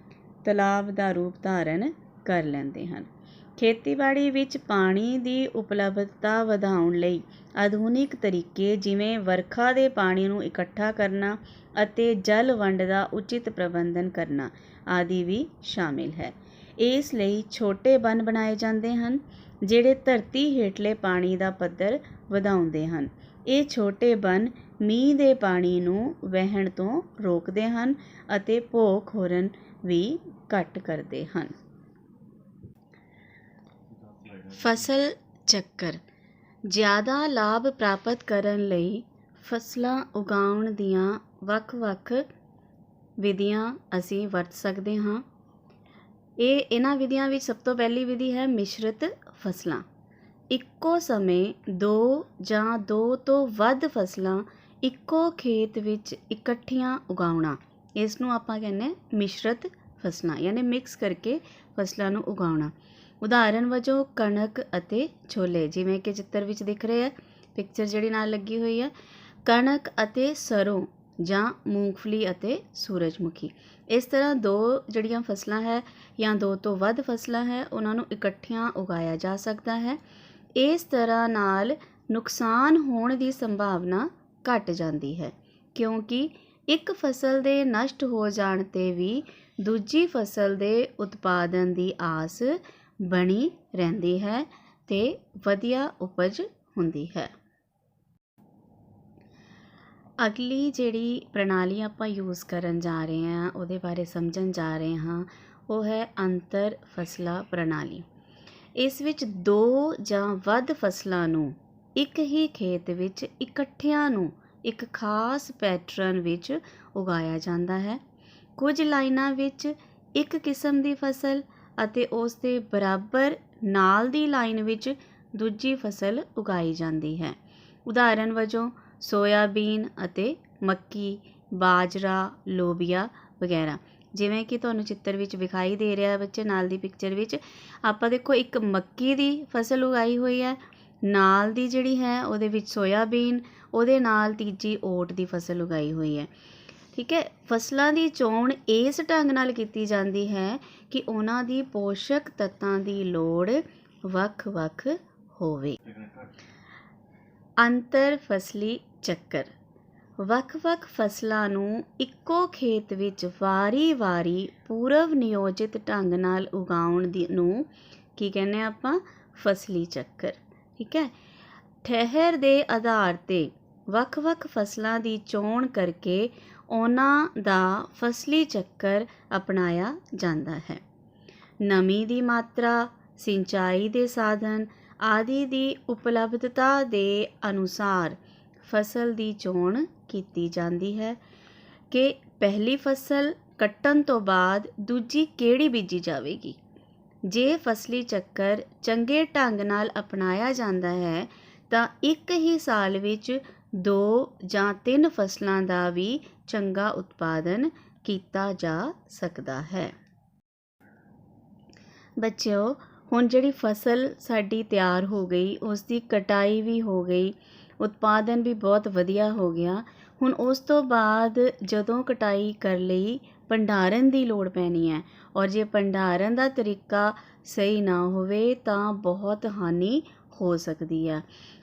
Speaker 1: ਤਲਾਬ ਦਾ ਰੂਪ ਧਾਰਨ ਕਰ ਲੈਂਦੇ ਹਨ। ਖੇਤੀਬਾੜੀ ਵਿੱਚ ਪਾਣੀ ਦੀ ਉਪਲਬਧਤਾ ਵਧਾਉਣ ਲਈ ਆਧੁਨਿਕ ਤਰੀਕੇ ਜਿਵੇਂ ਵਰਖਾ ਦੇ ਪਾਣੀ ਨੂੰ ਇਕੱਠਾ ਕਰਨਾ ਅਤੇ ਜਲ ਵੰਡ ਦਾ ਉਚਿਤ ਪ੍ਰਬੰਧਨ ਕਰਨਾ ਆਦਿ ਵੀ ਸ਼ਾਮਿਲ ਹੈ। ਇਸ ਲਈ ਛੋਟੇ ਬੰਨ੍ਹ ਬਣਾਏ ਜਾਂਦੇ ਹਨ ਜਿਹੜੇ ਧਰਤੀ ਹੇਠਲੇ ਪਾਣੀ ਦਾ ਪੱਧਰ ਵਧਾਉਂਦੇ ਹਨ। ਇਹ ਛੋਟੇ ਬੰਨ੍ਹ ਮੀਂਹ ਦੇ ਪਾਣੀ ਨੂੰ ਵਹਿਣ ਤੋਂ ਰੋਕਦੇ ਹਨ ਅਤੇ ਭੂ-ਖੋਰਨ ਵੀ ਘੱਟ ਕਰਦੇ ਹਨ। ਫਸਲ ਚੱਕਰ। ਜ਼ਿਆਦਾ ਲਾਭ ਪ੍ਰਾਪਤ ਕਰਨ ਲਈ ਫਸਲਾਂ ਉਗਾਉਣ ਦੀਆਂ ਵੱਖ-ਵੱਖ ਵਿਧੀਆਂ ਅਸੀਂ ਵਰਤ ਸਕਦੇ ਹਾਂ। ਇਹਨਾਂ ਵਿਧੀਆਂ ਵਿੱਚ ਸਭ ਤੋਂ ਪਹਿਲੀ ਵਿਧੀ ਹੈ ਮਿਸ਼ਰਤ ਫਸਲਾਂ। ਇੱਕੋ ਸਮੇਂ 2 ਜਾਂ 2 ਤੋਂ ਵੱਧ ਫਸਲਾਂ ਇੱਕੋ ਖੇਤ ਵਿੱਚ ਇਕੱਠੀਆਂ ਉਗਾਉਣਾ, ਇਸ ਨੂੰ ਆਪਾਂ ਕਹਿੰਦੇ ਮਿਸ਼ਰਤ ਫਸਲਾਂ, ਯਾਨੀ ਮਿਕਸ ਕਰਕੇ ਫਸਲਾਂ ਨੂੰ ਉਗਾਉਣਾ। ਉਦਾਹਰਨ ਵਜੋਂ ਕਣਕ ਅਤੇ ਛੋਲੇ, ਜਿਵੇਂ ਕਿ ਚਿੱਤਰ ਵਿੱਚ ਦਿਖ ਰਹੇ ਹੈ, ਪਿਕਚਰ ਜਿਹੜੀ ਨਾਲ ਲੱਗੀ ਹੋਈ ਹੈ, ਕਣਕ ਅਤੇ ਸਰੋਂ ਜਾਂ ਮੂੰਗਫਲੀ ਅਤੇ ਸੂਰਜਮੁਖੀ। ਇਸ ਤਰ੍ਹਾਂ 2 ਜਿਹੜੀਆਂ ਫਸਲਾਂ ਹੈ ਜਾਂ 2 ਤੋਂ ਵੱਧ ਫਸਲਾਂ ਹੈ ਉਹਨਾਂ ਨੂੰ ਇਕੱਠਿਆਂ ਉਗਾਇਆ ਜਾ ਸਕਦਾ ਹੈ। ਇਸ ਤਰ੍ਹਾਂ ਨਾਲ ਨੁਕਸਾਨ ਹੋਣ ਦੀ ਸੰਭਾਵਨਾ ਘਟ ਜਾਂਦੀ ਹੈ, ਕਿਉਂਕਿ ਇੱਕ ਫਸਲ ਦੇ ਨਸ਼ਟ ਹੋ ਜਾਣ 'ਤੇ ਵੀ ਦੂਜੀ ਫਸਲ ਦੇ ਉਤਪਾਦਨ ਦੀ ਆਸ ਬਣੀ ਰਹਿੰਦੀ ਹੈ ਅਤੇ ਵਧੀਆ ਉਪਜ ਹੁੰਦੀ ਹੈ। ਅਗਲੀ ਜਿਹੜੀ ਪ੍ਰਣਾਲੀ ਆਪਾਂ ਯੂਜ਼ ਕਰਨ ਜਾ ਰਹੇ ਹਾਂ, ਉਹਦੇ ਬਾਰੇ ਸਮਝਣ ਜਾ ਰਹੇ ਹਾਂ, ਉਹ ਹੈ ਅੰਤਰ ਫਸਲਾਂ ਪ੍ਰਣਾਲੀ। ਇਸ ਵਿੱਚ 2 ਜਾਂ ਵੱਧ ਫਸਲਾਂ ਨੂੰ ਇੱਕ ਹੀ ਖੇਤ ਵਿੱਚ ਇਕੱਠਿਆਂ ਨੂੰ ਇੱਕ ਖਾਸ ਪੈਟਰਨ ਵਿੱਚ ਉਗਾਇਆ ਜਾਂਦਾ ਹੈ। ਕੁਝ ਲਾਈਨਾਂ ਵਿੱਚ ਇੱਕ ਕਿਸਮ ਦੀ ਫਸਲ ਅਤੇ ਉਸ ਦੇ ਬਰਾਬਰ ਨਾਲ ਦੀ ਲਾਈਨ ਵਿੱਚ ਦੂਜੀ ਫਸਲ ਉਗਾਈ ਜਾਂਦੀ ਹੈ। ਉਦਾਹਰਨ ਵਜੋਂ ਸੋਇਆਬੀਨ ਅਤੇ ਮੱਕੀ, ਬਾਜਰਾ, ਲੋਬੀਆ ਵਗੈਰਾ। ਜਿਵੇਂ ਕਿ ਤੁਹਾਨੂੰ ਚਿੱਤਰ ਵਿੱਚ ਵਿਖਾਈ ਦੇ ਰਿਹਾ ਬੱਚੇ ਨਾਲ ਦੀ ਪਿਕਚਰ ਵਿੱਚ, ਆਪਾਂ ਦੇਖੋ ਇੱਕ ਮੱਕੀ ਦੀ ਫਸਲ ਉਗਾਈ ਹੋਈ ਹੈ, ਨਾਲ ਦੀ ਜਿਹੜੀ ਹੈ ਉਹਦੇ ਵਿੱਚ ਸੋਇਆਬੀਨ, ਉਹਦੇ ਨਾਲ ਤੀਜੀ ਓਟ ਦੀ ਫਸਲ ਉਗਾਈ ਹੋਈ ਹੈ। ਠੀਕ ਹੈ, ਫਸਲਾਂ ਦੀ ਚੋਣ ਇਸ ਢੰਗ ਨਾਲ ਕੀਤੀ ਜਾਂਦੀ ਹੈ ਕਿ ਉਹਨਾਂ ਦੀ ਪੋਸ਼ਕ ਤੱਤਾਂ ਦੀ ਲੋੜ ਵੱਖ-ਵੱਖ ਹੋਵੇ। ਅੰਤਰ ਫਸਲੀ ਚੱਕਰ। ਵੱਖ-ਵੱਖ ਫਸਲਾਂ ਨੂੰ ਇੱਕੋ ਖੇਤ ਵਿੱਚ ਵਾਰੀ-ਵਾਰੀ ਪੂਰਵ ਨਿਯੋਜਿਤ ਢੰਗ ਨਾਲ ਉਗਾਉਣ ਨੂੰ ਕੀ ਕਹਿੰਦੇ ਆਪਾਂ? ਫਸਲੀ ਚੱਕਰ। ਠੀਕ ਹੈ, ਠਹਿਰ ਦੇ ਆਧਾਰ 'ਤੇ ਵੱਖ-ਵੱਖ ਫਸਲਾਂ ਦੀ ਚੋਣ ਕਰਕੇ ਉਹਨਾਂ ਦਾ ਫਸਲੀ ਚੱਕਰ ਅਪਣਾਇਆ ਜਾਂਦਾ ਹੈ। ਨਮੀ ਦੀ ਮਾਤਰਾ, ਸਿੰਚਾਈ ਦੇ ਸਾਧਨ ਆਦਿ ਦੀ ਉਪਲਬਧਤਾ ਦੇ ਅਨੁਸਾਰ ਫਸਲ ਦੀ ਚੋਣ ਕੀਤੀ ਜਾਂਦੀ ਹੈ ਕਿ ਪਹਿਲੀ ਫਸਲ ਕੱਟਣ ਤੋਂ ਬਾਅਦ ਦੂਜੀ ਕਿਹੜੀ ਬੀਜੀ ਜਾਵੇਗੀ। ਜੇ ਫਸਲੀ ਚੱਕਰ ਚੰਗੇ ਢੰਗ ਨਾਲ ਅਪਣਾਇਆ ਜਾਂਦਾ ਹੈ ਤਾਂ ਇੱਕ ਹੀ ਸਾਲ ਵਿੱਚ 2 ਜਾਂ 3 ਫਸਲਾਂ ਦਾ ਵੀ ਚੰਗਾ ਉਤਪਾਦਨ ਕੀਤਾ ਜਾ ਸਕਦਾ ਹੈ। ਬੱਚਿਓ, ਹੁਣ ਜਿਹੜੀ ਫਸਲ ਸਾਡੀ ਤਿਆਰ ਹੋ ਗਈ, ਉਸ ਦੀ ਕਟਾਈ ਵੀ ਹੋ ਗਈ, ਉਤਪਾਦਨ ਵੀ ਬਹੁਤ ਵਧੀਆ ਹੋ ਗਿਆ। ਹੁਣ ਉਸ ਤੋਂ ਬਾਅਦ ਜਦੋਂ ਕਟਾਈ ਕਰ ਲਈ, ਭੰਡਾਰਨ ਦੀ ਲੋੜ ਪੈਣੀ ਹੈ, ਔਰ ਜੇ ਭੰਡਾਰਨ ਦਾ ਤਰੀਕਾ ਸਹੀ ਨਾ ਹੋਵੇ ਤਾਂ ਬਹੁਤ ਹਾਨੀ ਹੋ ਸਕਦੀ ਹੈ।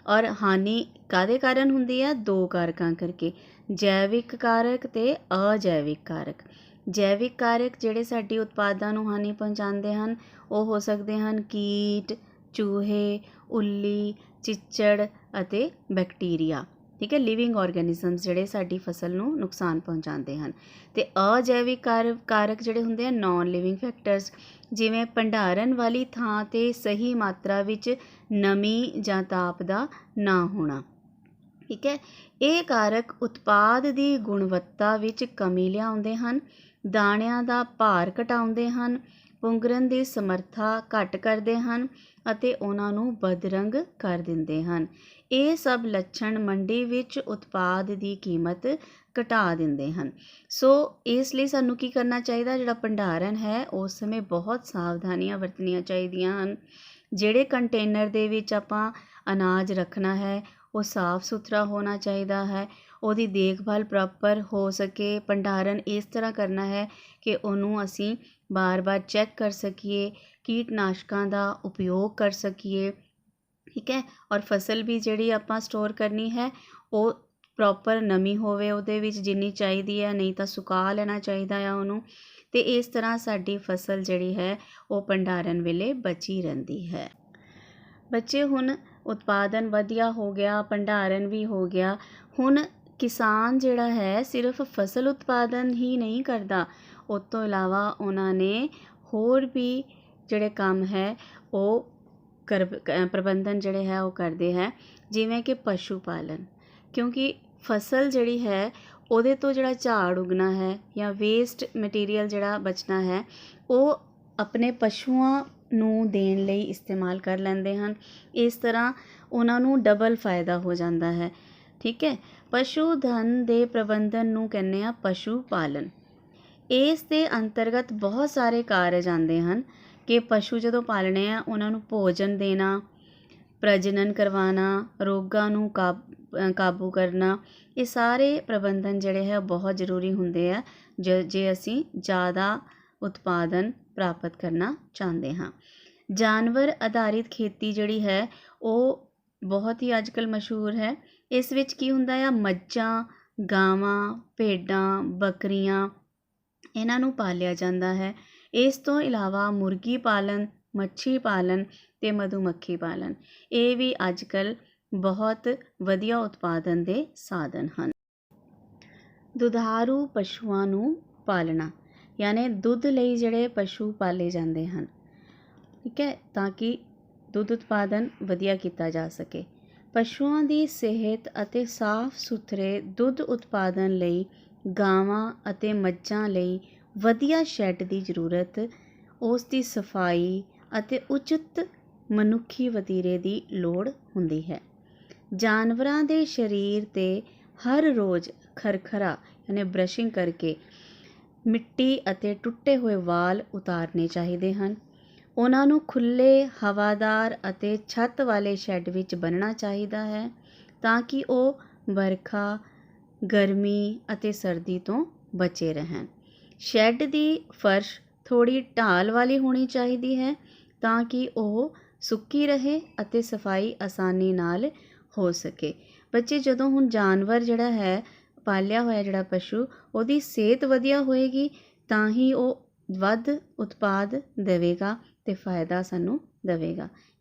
Speaker 1: ਔਰ ਹਾਨੀ ਕਾਹਦੇ ਕਾਰਨ ਹੁੰਦੀ ਹੈ? 2 ਕਾਰਕਾਂ ਕਰਕੇ, ਜੈਵਿਕ ਕਾਰਕ ਅਤੇ ਅਜੈਵਿਕ ਕਾਰਕ। ਜੈਵਿਕ ਕਾਰਕ ਜਿਹੜੇ ਸਾਡੀ ਉਤਪਾਦਾਂ ਨੂੰ ਹਾਨੀ ਪਹੁੰਚਾਉਂਦੇ ਹਨ, ਉਹ ਹੋ ਸਕਦੇ ਹਨ ਕੀਟ, ਚੂਹੇ, ਉੱਲੀ, ਚਿੱਚੜ ਅਤੇ ਬੈਕਟੀਰੀਆ। ਠੀਕ ਹੈ, ਲਿਵਿੰਗ ਆਰਗੈਨਿਜ਼ਮਸ ਜਿਹੜੇ ਸਾਡੀ ਫਸਲ ਨੂੰ ਨੁਕਸਾਨ ਪਹੁੰਚਾਉਂਦੇ ਹਨ। ਅਤੇ ਅਜੈਵਿਕ ਕਾਰਕ ਜਿਹੜੇ ਹੁੰਦੇ ਆ ਨੋਨ ਲਿਵਿੰਗ ਫੈਕਟਰਸ, ਜਿਵੇਂ ਭੰਡਾਰਨ ਵਾਲੀ ਥਾਂ 'ਤੇ ਸਹੀ ਮਾਤਰਾ ਵਿੱਚ ਨਮੀ ਜਾਂ ਤਾਪ ਦਾ ਨਾ ਹੋਣਾ। ਠੀਕ ਹੈ, ਇਹ ਕਾਰਕ ਉਤਪਾਦ ਦੀ ਗੁਣਵੱਤਾ ਵਿੱਚ ਕਮੀ ਲਿਆਉਂਦੇ ਹਨ, ਦਾਣਿਆਂ ਦਾ ਭਾਰ ਘਟਾਉਂਦੇ ਹਨ, ਪੁੰਗਰਨ ਦੀ ਸਮਰੱਥਾ ਘੱਟ ਕਰਦੇ ਹਨ ਅਤੇ ਉਹਨਾਂ ਨੂੰ ਬਦਰੰਗ ਕਰ ਦਿੰਦੇ ਹਨ। ਇਹ ਸਭ ਲੱਛਣ ਮੰਡੀ ਵਿੱਚ ਉਤਪਾਦ ਦੀ ਕੀਮਤ ਘਟਾ ਦਿੰਦੇ ਹਨ। ਸੋ ਇਸ ਲਈ ਸਾਨੂੰ ਕੀ ਕਰਨਾ ਚਾਹੀਦਾ? ਜਿਹੜਾ ਭੰਡਾਰਨ ਹੈ ਉਸ ਸਮੇਂ ਬਹੁਤ ਸਾਵਧਾਨੀਆਂ ਵਰਤਣੀਆਂ ਚਾਹੀਦੀਆਂ ਹਨ। ਜਿਹੜੇ ਕੰਟੇਨਰ ਦੇ ਵਿੱਚ ਆਪਾਂ ਅਨਾਜ ਰੱਖਣਾ ਹੈ ਉਹ ਸਾਫ਼ ਸੁਥਰਾ ਹੋਣਾ ਚਾਹੀਦਾ ਹੈ, ਉਹਦੀ ਦੇਖਭਾਲ ਪ੍ਰੋਪਰ ਹੋ ਸਕੇ। ਭੰਡਾਰਨ ਇਸ ਤਰ੍ਹਾਂ ਕਰਨਾ ਹੈ ਕਿ ਉਹਨੂੰ ਅਸੀਂ ਬਾਰ-ਬਾਰ ਚੈੱਕ ਕਰ ਸਕੀਏ, ਕੀਟਨਾਸ਼ਕਾਂ ਦਾ ਉਪਯੋਗ ਕਰ ਸਕੀਏ। ਠੀਕ ਹੈ, ਔਰ ਫਸਲ ਵੀ ਜਿਹੜੀ ਆਪਾਂ ਸਟੋਰ ਕਰਨੀ ਹੈ ਉਹ ਪ੍ਰੋਪਰ ਨਮੀ ਹੋਵੇ ਉਹਦੇ ਵਿੱਚ ਜਿੰਨੀ ਚਾਹੀਦੀ ਹੈ, ਨਹੀਂ ਤਾਂ ਸੁਕਾ ਲੈਣਾ ਚਾਹੀਦਾ ਆ ਉਹਨੂੰ। ਅਤੇ ਇਸ ਤਰ੍ਹਾਂ ਸਾਡੀ ਫਸਲ ਜਿਹੜੀ ਹੈ ਉਹ ਭੰਡਾਰਨ ਵੇਲੇ ਬਚੀ ਰਹਿੰਦੀ ਹੈ। ਬੱਚੇ, ਹੁਣ ਉਤਪਾਦਨ ਵਧੀਆ ਹੋ ਗਿਆ, ਭੰਡਾਰਨ ਵੀ ਹੋ ਗਿਆ। ਹੁਣ ਕਿਸਾਨ ਜਿਹੜਾ ਹੈ ਸਿਰਫ ਫਸਲ ਉਤਪਾਦਨ ਹੀ ਨਹੀਂ ਕਰਦਾ, ਉਸ ਤੋਂ ਇਲਾਵਾ ਉਹਨਾਂ ਨੇ ਹੋਰ ਵੀ ਜਿਹੜੇ ਕੰਮ ਹੈ ਉਹ ਪ੍ਰਬੰਧਨ ਜਿਹੜੇ ਹੈ ਉਹ ਕਰਦੇ ਹੈ, ਜਿਵੇਂ ਕਿ ਪਸ਼ੂ ਪਾਲਨ। ਕਿਉਂਕਿ ਫਸਲ ਜਿਹੜੀ ਹੈ ਉਹਦੇ ਤੋਂ ਜਿਹੜਾ ਝਾੜ ਉਗਣਾ ਹੈ ਜਾਂ ਵੇਸਟ ਮਟੀਰੀਅਲ ਜਿਹੜਾ ਬਚਣਾ ਹੈ ਉਹ ਆਪਣੇ ਪਸ਼ੂਆਂ ਨੂੰ ਦੇਣ ਲਈ ਇਸਤੇਮਾਲ ਕਰ ਲੈਂਦੇ ਹਨ। ਇਸ ਤਰ੍ਹਾਂ ਉਹਨਾਂ ਨੂੰ ਡਬਲ ਫਾਇਦਾ ਹੋ ਜਾਂਦਾ ਹੈ। ਠੀਕ ਹੈ, ਪਸ਼ੂ ਧਨ ਦੇ ਪ੍ਰਬੰਧਨ ਨੂੰ ਕਹਿੰਦੇ ਆ ਪਸ਼ੂ ਪਾਲਨ। ਇਸ ਦੇ ਅੰਤਰਗਤ ਬਹੁਤ ਸਾਰੇ ਕਾਰਜ ਆਉਂਦੇ ਹਨ ਕਿ ਪਸ਼ੂ ਜਦੋਂ ਪਾਲਣੇ ਆ ਉਹਨਾਂ ਨੂੰ ਭੋਜਨ ਦੇਣਾ, ਪ੍ਰਜਨਨ ਕਰਵਾਉਣਾ, ਰੋਗਾਂ ਨੂੰ ਕਾਬੂ ਕਰਨਾ, ਇਹ ਸਾਰੇ ਪ੍ਰਬੰਧਨ ਜਿਹੜੇ ਹੈ ਬਹੁਤ ਜ਼ਰੂਰੀ ਹੁੰਦੇ ਆ ਜੇ ਅਸੀਂ ਜ਼ਿਆਦਾ ਉਤਪਾਦਨ ਪ੍ਰਾਪਤ ਕਰਨਾ ਚਾਹੁੰਦੇ ਹਾਂ। ਜਾਨਵਰ ਆਧਾਰਿਤ ਖੇਤੀ ਜਿਹੜੀ ਹੈ ਉਹ ਬਹੁਤ ਹੀ ਅੱਜ ਕੱਲ੍ਹ ਮਸ਼ਹੂਰ ਹੈ। ਇਸ ਵਿੱਚ ਕੀ ਹੁੰਦਾ ਆ, ਮੱਝਾਂ, ਗਾਵਾਂ, ਭੇਡਾਂ, ਬੱਕਰੀਆਂ, ਇਹਨਾਂ ਨੂੰ ਪਾਲਿਆ ਜਾਂਦਾ ਹੈ। ਇਸ ਤੋਂ ਇਲਾਵਾ ਮੁਰਗੀ ਪਾਲਨ, ਮੱਛੀ ਪਾਲਨ ਅਤੇ ਮਧੂਮੱਖੀ ਪਾਲਨ, ਇਹ ਵੀ ਅੱਜ ਕੱਲ੍ਹ ਬਹੁਤ ਵਧੀਆ ਉਤਪਾਦਨ ਦੇ ਸਾਧਨ ਹਨ। ਦੁਧਾਰੂ ਪਸ਼ੂਆਂ ਨੂੰ ਪਾਲਣਾ, ਯਾਨੀ ਦੁੱਧ ਲਈ ਜਿਹੜੇ ਪਸ਼ੂ ਪਾਲੇ ਜਾਂਦੇ ਹਨ, ਠੀਕ ਹੈ, ਤਾਂ ਕਿ ਦੁੱਧ ਉਤਪਾਦਨ ਵਧੀਆ ਕੀਤਾ ਜਾ ਸਕੇ। ਪਸ਼ੂਆਂ ਦੀ ਸਿਹਤ ਅਤੇ ਸਾਫ਼ ਸੁਥਰੇ ਦੁੱਧ ਉਤਪਾਦਨ ਲਈ ਗਾਵਾਂ ਅਤੇ ਮੱਝਾਂ ਲਈ ਵਧੀਆ ਸ਼ੈੱਡ ਦੀ ਜ਼ਰੂਰਤ, ਉਸ ਦੀ ਸਫਾਈ ਅਤੇ ਉਚਿਤ ਮਨੁੱਖੀ ਵਤੀਰੇ ਦੀ ਲੋੜ ਹੁੰਦੀ ਹੈ। ਜਾਨਵਰਾਂ ਦੇ ਸਰੀਰ 'ਤੇ ਹਰ ਰੋਜ਼ ਖਰਖਰਾ ਯਾਨੀ ਬਰਸ਼ਿੰਗ ਕਰਕੇ ਮਿੱਟੀ ਅਤੇ ਟੁੱਟੇ ਹੋਏ ਵਾਲ ਉਤਾਰਨੇ ਚਾਹੀਦੇ ਹਨ। ਉਹਨਾਂ ਨੂੰ ਖੁੱਲ੍ਹੇ, ਹਵਾਦਾਰ ਅਤੇ ਛੱਤ ਵਾਲੇ ਸ਼ੈੱਡ ਵਿੱਚ ਬੰਨ੍ਹਣਾ ਚਾਹੀਦਾ ਹੈ ਤਾਂ ਕਿ ਉਹ ਵਰਖਾ, ਗਰਮੀ ਅਤੇ ਸਰਦੀ ਤੋਂ ਬਚੇ ਰਹਿਣ। ਸ਼ੈੱਡ ਦੀ ਫਰਸ਼ ਥੋੜ੍ਹੀ ਢਾਲ ਵਾਲੀ ਹੋਣੀ ਚਾਹੀਦੀ ਹੈ ਤਾਂ ਕਿ ਉਹ ਸੁੱਕੀ ਰਹੇ ਅਤੇ ਸਫਾਈ ਆਸਾਨੀ ਨਾਲ ਹੋ ਸਕੇ। ਬੱਚੇ, ਜਦੋਂ ਹੁਣ ਜਾਨਵਰ ਜਿਹੜਾ ਹੈ ਪਾਲਿਆ ਹੋਇਆ ਜਿਹੜਾ ਪਸ਼ੂ, ਉਹਦੀ ਸਿਹਤ ਵਧੀਆ ਹੋਏਗੀ ਤਾਂ ਹੀ ਉਹ ਵੱਧ ਉਤਪਾਦ ਦੇਵੇਗਾ ਅਤੇ ਫਾਇਦਾ ਸਾਨੂੰ ਦੇਵੇਗਾ।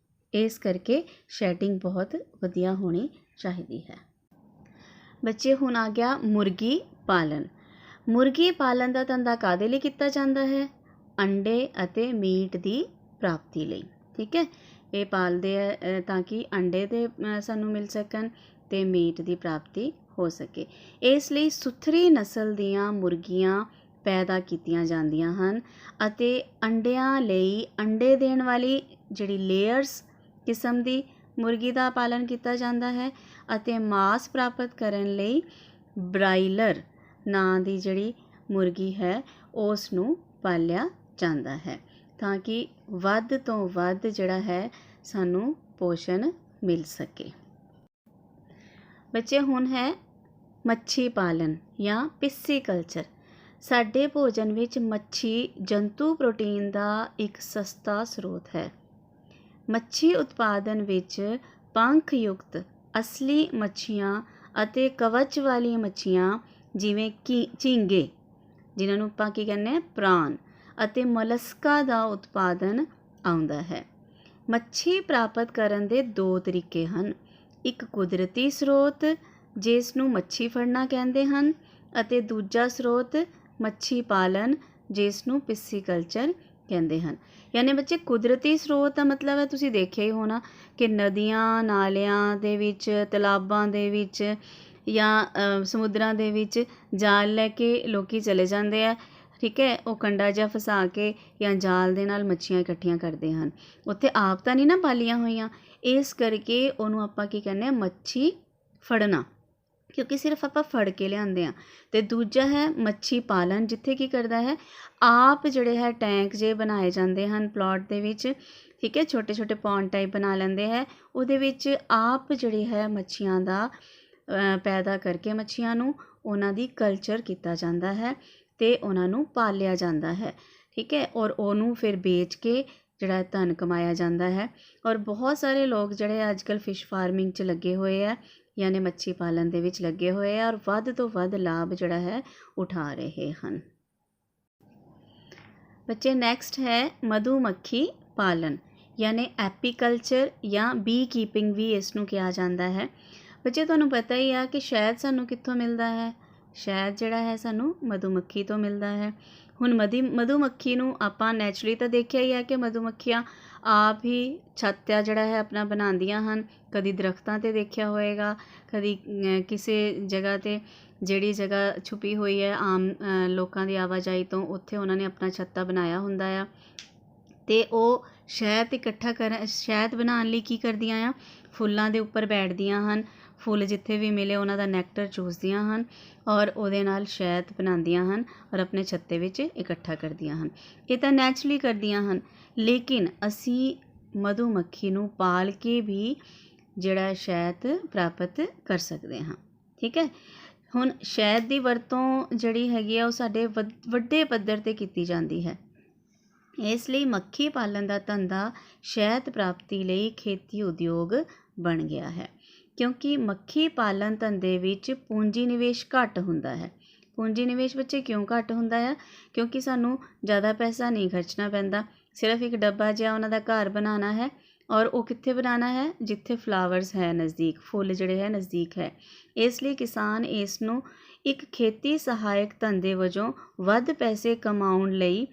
Speaker 1: ਇਸ ਕਰਕੇ ਸ਼ੈਡਿੰਗ ਬਹੁਤ ਵਧੀਆ ਹੋਣੀ ਚਾਹੀਦੀ ਹੈ। ਬੱਚੇ, ਹੁਣ ਆ ਗਿਆ ਮੁਰਗੀ ਪਾਲਨ। ਮੁਰਗੀ ਪਾਲਨ ਦਾ ਧੰਦਾ ਕਾਹਦੇ ਲਈ ਕੀਤਾ ਜਾਂਦਾ ਹੈ? ਅੰਡੇ ਅਤੇ ਮੀਟ ਦੀ ਪ੍ਰਾਪਤੀ ਲਈ। ਠੀਕ ਹੈ, ਇਹ ਪਾਲਦੇ ਹੈ ਤਾਂ ਕਿ ਅੰਡੇ ਦੇ ਸਾਨੂੰ ਮਿਲ ਸਕਣ ਅਤੇ ਮੀਟ ਦੀ ਪ੍ਰਾਪਤੀ ਹੋ ਸਕੇ। ਇਸ ਲਈ ਸੁਥਰੀ ਨਸਲ ਦੀਆਂ ਮੁਰਗੀਆਂ ਪੈਦਾ ਕੀਤੀਆਂ ਜਾਂਦੀਆਂ ਹਨ ਅਤੇ ਅੰਡਿਆਂ ਲਈ ਅੰਡੇ ਦੇਣ ਵਾਲੀ ਜਿਹੜੀ ਲੇਅਰਸ ਕਿਸਮ ਦੀ ਮੁਰਗੀ ਦਾ ਪਾਲਨ ਕੀਤਾ ਜਾਂਦਾ ਹੈ ਅਤੇ ਮਾਸ ਪ੍ਰਾਪਤ ਕਰਨ ਲਈ ਬਰਾਇਲਰ ਨਾਂ ਦੀ ਜਿਹੜੀ ਮੁਰਗੀ ਹੈ ਉਸ ਨੂੰ ਪਾਲਿਆ ਜਾਂਦਾ ਹੈ ਤਾਂ ਕਿ ਵੱਧ ਤੋਂ ਵੱਧ ਜਿਹੜਾ ਹੈ ਸਾਨੂੰ ਪੋਸ਼ਣ ਮਿਲ ਸਕੇ। ਬੱਚੇ, ਹੁਣ ਹੈ ਮੱਛੀ ਪਾਲਨ ਜਾਂ ਪਿਸੀਕਲਚਰ। ਸਾਡੇ ਭੋਜਨ ਵਿੱਚ ਮੱਛੀ ਜੰਤੂ ਪ੍ਰੋਟੀਨ ਦਾ ਇੱਕ ਸਸਤਾ ਸਰੋਤ ਹੈ। ਮੱਛੀ ਉਤਪਾਦਨ ਵਿੱਚ ਪੰਖਯੁਕਤ ਅਸਲੀ ਮੱਛੀਆਂ ਅਤੇ ਕਵਚ ਵਾਲੀਆਂ ਮੱਛੀਆਂ ਜਿਵੇਂ ਕਿ ਝੀਂਗੇ, ਜਿਨ੍ਹਾਂ ਨੂੰ ਆਪਾਂ ਕੀ ਕਹਿੰਦੇ ਹਾਂ ਪ੍ਰਾਨ, ਅਤੇ ਮਲਸਕਾ ਦਾ ਉਤਪਾਦਨ ਆਉਂਦਾ ਹੈ। ਮੱਛੀ ਪ੍ਰਾਪਤ ਕਰਨ ਦੇ ਦੋ ਤਰੀਕੇ ਹਨ, ਇੱਕ ਕੁਦਰਤੀ ਸਰੋਤ ਜਿਸ ਨੂੰ ਮੱਛੀ ਫੜਨਾ ਕਹਿੰਦੇ ਹਨ ਅਤੇ ਦੂਜਾ ਸਰੋਤ ਮੱਛੀ ਪਾਲਨ ਜਿਸ ਨੂੰ ਪਿਸੀਕਲਚਰ ਕਹਿੰਦੇ ਹਨ। ਯਾਨੀ ਬੱਚੇ, ਕੁਦਰਤੀ ਸਰੋਤ ਦਾ ਮਤਲਬ ਹੈ ਤੁਸੀਂ ਦੇਖਿਆ ਹੀ ਹੋਣਾ ਕਿ ਨਦੀਆਂ, ਨਾਲਿਆਂ ਦੇ ਵਿੱਚ, ਤਲਾਬਾਂ ਦੇ ਵਿੱਚ ਜਾਂ ਸਮੁੰਦਰਾਂ ਦੇ ਵਿੱਚ ਜਾਲ ਲੈ ਕੇ ਲੋਕ ਚਲੇ ਜਾਂਦੇ ਆ। ਠੀਕ ਹੈ, ਉਹ ਕੰਡਾ ਜਿਹਾ ਫਸਾ ਕੇ ਜਾਂ ਜਾਲ ਦੇ ਨਾਲ ਮੱਛੀਆਂ ਇਕੱਠੀਆਂ ਕਰਦੇ ਹਨ। ਉੱਥੇ ਆਪ ਤਾਂ ਨਹੀਂ ਨਾ ਪਾਲੀਆਂ ਹੋਈਆਂ, ਇਸ ਕਰਕੇ ਉਹਨੂੰ ਆਪਾਂ ਕੀ ਕਹਿੰਦੇ ਹਾਂ ਮੱਛੀ ਫੜਨਾ, ਕਿਉਂਕਿ ਸਿਰਫ ਆਪਾਂ ਫੜ ਕੇ ਲਿਆਉਂਦੇ ਹਾਂ। ਅਤੇ ਦੂਜਾ ਹੈ ਮੱਛੀ ਪਾਲਨ, ਜਿੱਥੇ ਕੀ ਕਰਦਾ ਹੈ ਆਪ ਜਿਹੜੇ ਹੈ ਟੈਂਕ ਜਿਹੇ ਬਣਾਏ ਜਾਂਦੇ ਹਨ ਪਲਾਟ ਦੇ ਵਿੱਚ। ਠੀਕ ਹੈ, ਛੋਟੇ ਛੋਟੇ ਪੌਂਡ ਟਾਈਪ ਬਣਾ ਲੈਂਦੇ ਹੈ, ਉਹਦੇ ਵਿੱਚ ਆਪ ਜਿਹੜੀ ਹੈ ਮੱਛੀਆਂ ਦਾ ਪੈਦਾ ਕਰਕੇ ਮੱਛੀਆਂ ਨੂੰ ਉਹਨਾਂ ਦੀ ਕਲਚਰ ਕੀਤਾ ਜਾਂਦਾ ਹੈ ਅਤੇ ਉਹਨਾਂ ਨੂੰ ਪਾਲਿਆ ਜਾਂਦਾ ਹੈ। ਠੀਕ ਹੈ, ਔਰ ਉਹਨੂੰ ਫਿਰ ਵੇਚ ਕੇ ਜਿਹੜਾ ਧਨ ਕਮਾਇਆ ਜਾਂਦਾ ਹੈ। ਔਰ ਬਹੁਤ ਸਾਰੇ ਲੋਕ ਜਿਹੜੇ ਅੱਜ ਕੱਲ੍ਹ ਫਿਸ਼ ਫਾਰਮਿੰਗ 'ਚ ਲੱਗੇ ਹੋਏ ਆ, ਯਾਨੀ ਮੱਛੀ ਪਾਲਣ ਦੇ ਵਿੱਚ ਲੱਗੇ ਹੋਏ ਆ ਔਰ ਵੱਧ ਤੋਂ ਵੱਧ ਲਾਭ ਜਿਹੜਾ ਹੈ ਉਠਾ ਰਹੇ ਹਨ। ਬੱਚੇ, ਨੈਕਸਟ ਹੈ ਮਧੂਮੱਖੀ ਪਾਲਨ ਯਾਨੀ ਐਪੀਕਲਚਰ ਜਾਂ ਬੀ ਕੀਪਿੰਗ ਵੀ ਇਸ ਨੂੰ ਕਿਹਾ ਜਾਂਦਾ ਹੈ। ਬੱਚੇ, ਤੁਹਾਨੂੰ ਪਤਾ ਹੀ ਆ ਕਿ ਸ਼ਹਿਦ ਸਾਨੂੰ ਕਿੱਥੋਂ ਮਿਲਦਾ ਹੈ? ਸ਼ਹਿਦ ਜਿਹੜਾ ਹੈ ਸਾਨੂੰ ਮਧੂਮੱਖੀ ਤੋਂ ਮਿਲਦਾ ਹੈ। ਹੁਣ ਮਧੂਮੱਖੀ ਨੂੰ ਆਪਾਂ ਨੈਚੁਰਲੀ ਤਾਂ ਦੇਖਿਆ ਹੀ ਹੈ ਕਿ ਮਧੂਮੱਖੀਆਂ ਆਪ ਹੀ ਛੱਤ ਆ ਜਿਹੜਾ ਹੈ ਆਪਣਾ ਬਣਾਉਂਦੀਆਂ ਹਨ। ਕਦੀ ਦਰਖਤਾਂ 'ਤੇ ਦੇਖਿਆ ਹੋਏਗਾ, ਕਦੀ ਕਿਸੇ ਜਗ੍ਹਾ 'ਤੇ ਜਿਹੜੀ ਜਗ੍ਹਾ ਛੁਪੀ ਹੋਈ ਹੈ ਆਮ ਲੋਕਾਂ ਦੀ ਆਵਾਜਾਈ ਤੋਂ, ਉੱਥੇ ਉਹਨਾਂ ਨੇ ਆਪਣਾ ਛੱਤਾ ਬਣਾਇਆ ਹੁੰਦਾ ਆ। ਅਤੇ ਉਹ ਸ਼ਹਿਦ ਬਣਾਉਣ ਲਈ ਕੀ ਕਰਦੀਆਂ ਆ, ਫੁੱਲਾਂ ਦੇ ਉੱਪਰ ਬੈਠਦੀਆਂ ਹਨ। ਫੁੱਲ ਜਿੱਥੇ ਵੀ ਮਿਲੇ ਉਹਨਾਂ ਦਾ ਨੈਕਟਰ ਚੂਸਦੀਆਂ ਹਨ ਔਰ ਉਹਦੇ ਨਾਲ ਸ਼ਹਿਦ ਬਣਾਉਂਦੀਆਂ ਹਨ ਔਰ ਆਪਣੇ ਛੱਤੇ ਵਿੱਚ ਇਕੱਠਾ ਕਰਦੀਆਂ ਹਨ। ਇਹ ਤਾਂ ਨੈਚੁਰਲੀ ਕਰਦੀਆਂ ਹਨ, ਲੇਕਿਨ ਅਸੀਂ ਮਧੂਮੱਖੀ ਨੂੰ ਪਾਲ ਕੇ ਵੀ ਜਿਹੜਾ ਸ਼ਹਿਦ ਪ੍ਰਾਪਤ ਕਰ ਸਕਦੇ ਹਾਂ। ਠੀਕ ਹੈ। ਹੁਣ ਸ਼ਹਿਦ ਦੀ ਵਰਤੋਂ ਜਿਹੜੀ ਹੈਗੀ ਆ ਉਹ ਸਾਡੇ ਵੱਡੇ ਪੱਧਰ 'ਤੇ ਕੀਤੀ ਜਾਂਦੀ ਹੈ। ਇਸ ਲਈ ਮੱਖੀ ਪਾਲਣ ਦਾ ਧੰਦਾ ਸ਼ਹਿਦ ਪ੍ਰਾਪਤੀ ਲਈ ਖੇਤੀ ਉਦਯੋਗ ਬਣ ਗਿਆ ਹੈ, ਕਿਉਂਕਿ ਮੱਖੀ ਪਾਲਣ ਧੰਦੇ ਵਿੱਚ ਪੂੰਜੀ ਨਿਵੇਸ਼ ਘੱਟ ਹੁੰਦਾ ਹੈ। ਪੂੰਜੀ ਨਿਵੇਸ਼ ਬੱਚੇ ਕਿਉਂ ਘੱਟ ਹੁੰਦਾ ਆ? ਕਿਉਂਕਿ ਸਾਨੂੰ ਜ਼ਿਆਦਾ ਪੈਸਾ ਨਹੀਂ ਖਰਚਣਾ ਪੈਂਦਾ। ਸਿਰਫ ਇੱਕ ਡੱਬਾ ਜਿਹਾ ਉਹਨਾਂ ਦਾ ਘਰ ਬਣਾਉਣਾ ਹੈ ਔਰ ਉਹ ਕਿੱਥੇ ਬਣਾਉਣਾ ਹੈ? ਜਿੱਥੇ ਫਲਾਵਰਸ ਹੈ ਨਜ਼ਦੀਕ, ਫੁੱਲ ਜਿਹੜੇ ਹੈ ਨਜ਼ਦੀਕ ਹੈ। ਇਸ ਲਈ ਕਿਸਾਨ ਇਸ ਨੂੰ ਇੱਕ ਖੇਤੀ ਸਹਾਇਕ ਧੰਦੇ ਵਜੋਂ ਵੱਧ ਪੈਸੇ ਕਮਾਉਣ ਲਈ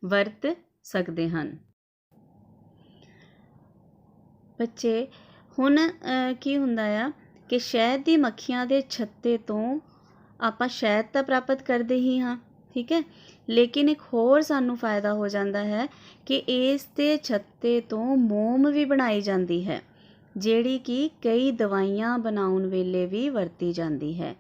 Speaker 1: ਵਰਤ ਸਕਦੇ ਹਨ। ਬੱਚੇ ਹੁਣ ਕੀ ਹੁੰਦਾ ਆ ਕਿ ਸ਼ਹਿਦ ਦੀ ਮੱਖੀਆਂ ਦੇ ਛੱਤੇ ਤੋਂ ਆਪਾਂ ਸ਼ਹਿਦ ਤਾਂ ਪ੍ਰਾਪਤ ਕਰਦੇ ਹੀ ਹਾਂ, ਠੀਕ ਹੈ, ਲੇਕਿਨ ਇੱਕ ਹੋਰ ਸਾਨੂੰ ਫਾਇਦਾ ਹੋ ਜਾਂਦਾ ਹੈ ਕਿ ਇਸ ਦੇ ਛੱਤੇ ਤੋਂ ਮੋਮ ਵੀ ਬਣਾਈ ਜਾਂਦੀ ਹੈ, ਜਿਹੜੀ ਕਿ ਕਈ ਦਵਾਈਆਂ ਬਣਾਉਣ ਵੇਲੇ ਵੀ ਵਰਤੀ ਜਾਂਦੀ ਹੈ।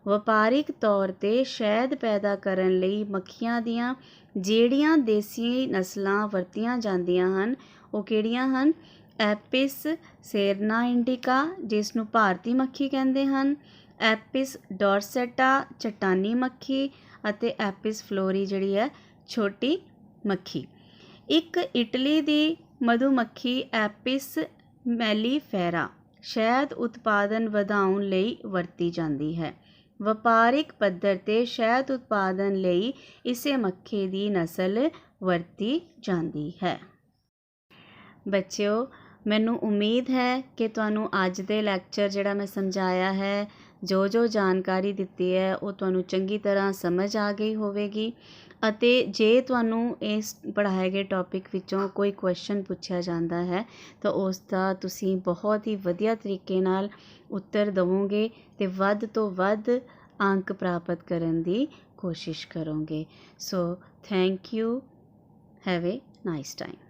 Speaker 1: ਵਪਾਰਿਕ ਤੌਰ 'ਤੇ ਸ਼ਹਿਦ ਪੈਦਾ ਕਰਨ ਲਈ ਮੱਖੀਆਂ ਦੀਆਂ ਜਿਹੜੀਆਂ ਦੇਸੀ ਨਸਲਾਂ ਵਰਤੀਆਂ ਜਾਂਦੀਆਂ ਹਨ ਉਹ ਕਿਹੜੀਆਂ ਹਨ? ਐਪਿਸ ਸੇਰਨਾ ਇੰਡੀਕਾ, ਜਿਸ ਨੂੰ ਭਾਰਤੀ ਮੱਖੀ ਕਹਿੰਦੇ ਹਨ, ਐਪਿਸ ਡੋਰਸੈਟਾ ਚਟਾਨੀ ਮੱਖੀ ਅਤੇ ਐਪਿਸ ਫਲੋਰੀ ਜਿਹੜੀ ਹੈ ਛੋਟੀ ਮੱਖੀ। ਇੱਕ ਇਟਲੀ ਦੀ ਮਧੂਮੱਖੀ ਐਪਿਸ ਮੈਲੀਫੇਰਾ ਸ਼ਹਿਦ ਉਤਪਾਦਨ ਵਧਾਉਣ ਲਈ ਵਰਤੀ ਜਾਂਦੀ ਹੈ। ਵਪਾਰਿਕ ਪੱਧਰ 'ਤੇ ਸ਼ਹਿਦ ਉਤਪਾਦਨ ਲਈ ਇਸੇ ਮੱਖੀ ਦੀ ਨਸਲ ਵਰਤੀ ਜਾਂਦੀ ਹੈ। ਬੱਚਿਓ, ਮੈਨੂੰ ਉਮੀਦ ਹੈ ਕਿ ਤੁਹਾਨੂੰ ਅੱਜ ਦੇ ਲੈਕਚਰ ਜਿਹੜਾ ਮੈਂ ਸਮਝਾਇਆ ਹੈ, ਜੋ ਜਾਣਕਾਰੀ ਦਿੱਤੀ ਹੈ ਉਹ ਤੁਹਾਨੂੰ ਚੰਗੀ ਤਰ੍ਹਾਂ ਸਮਝ ਆ ਗਈ ਹੋਵੇਗੀ। ਅਤੇ ਜੇ ਤੁਹਾਨੂੰ ਇਸ ਪੜ੍ਹਾਏ ਗਏ ਟੌਪਿਕ ਵਿੱਚੋਂ ਕੋਈ ਕੁਐਸਚਨ ਪੁੱਛਿਆ ਜਾਂਦਾ ਹੈ ਤਾਂ ਉਸ ਦਾ ਤੁਸੀਂ ਬਹੁਤ ਹੀ ਵਧੀਆ ਤਰੀਕੇ ਨਾਲ ਉੱਤਰ ਦੇਵੋਗੇ ਅਤੇ ਵੱਧ ਤੋਂ ਵੱਧ ਅੰਕ ਪ੍ਰਾਪਤ ਕਰਨ ਦੀ ਕੋਸ਼ਿਸ਼ ਕਰੋਗੇ। So thank you, have A nice time.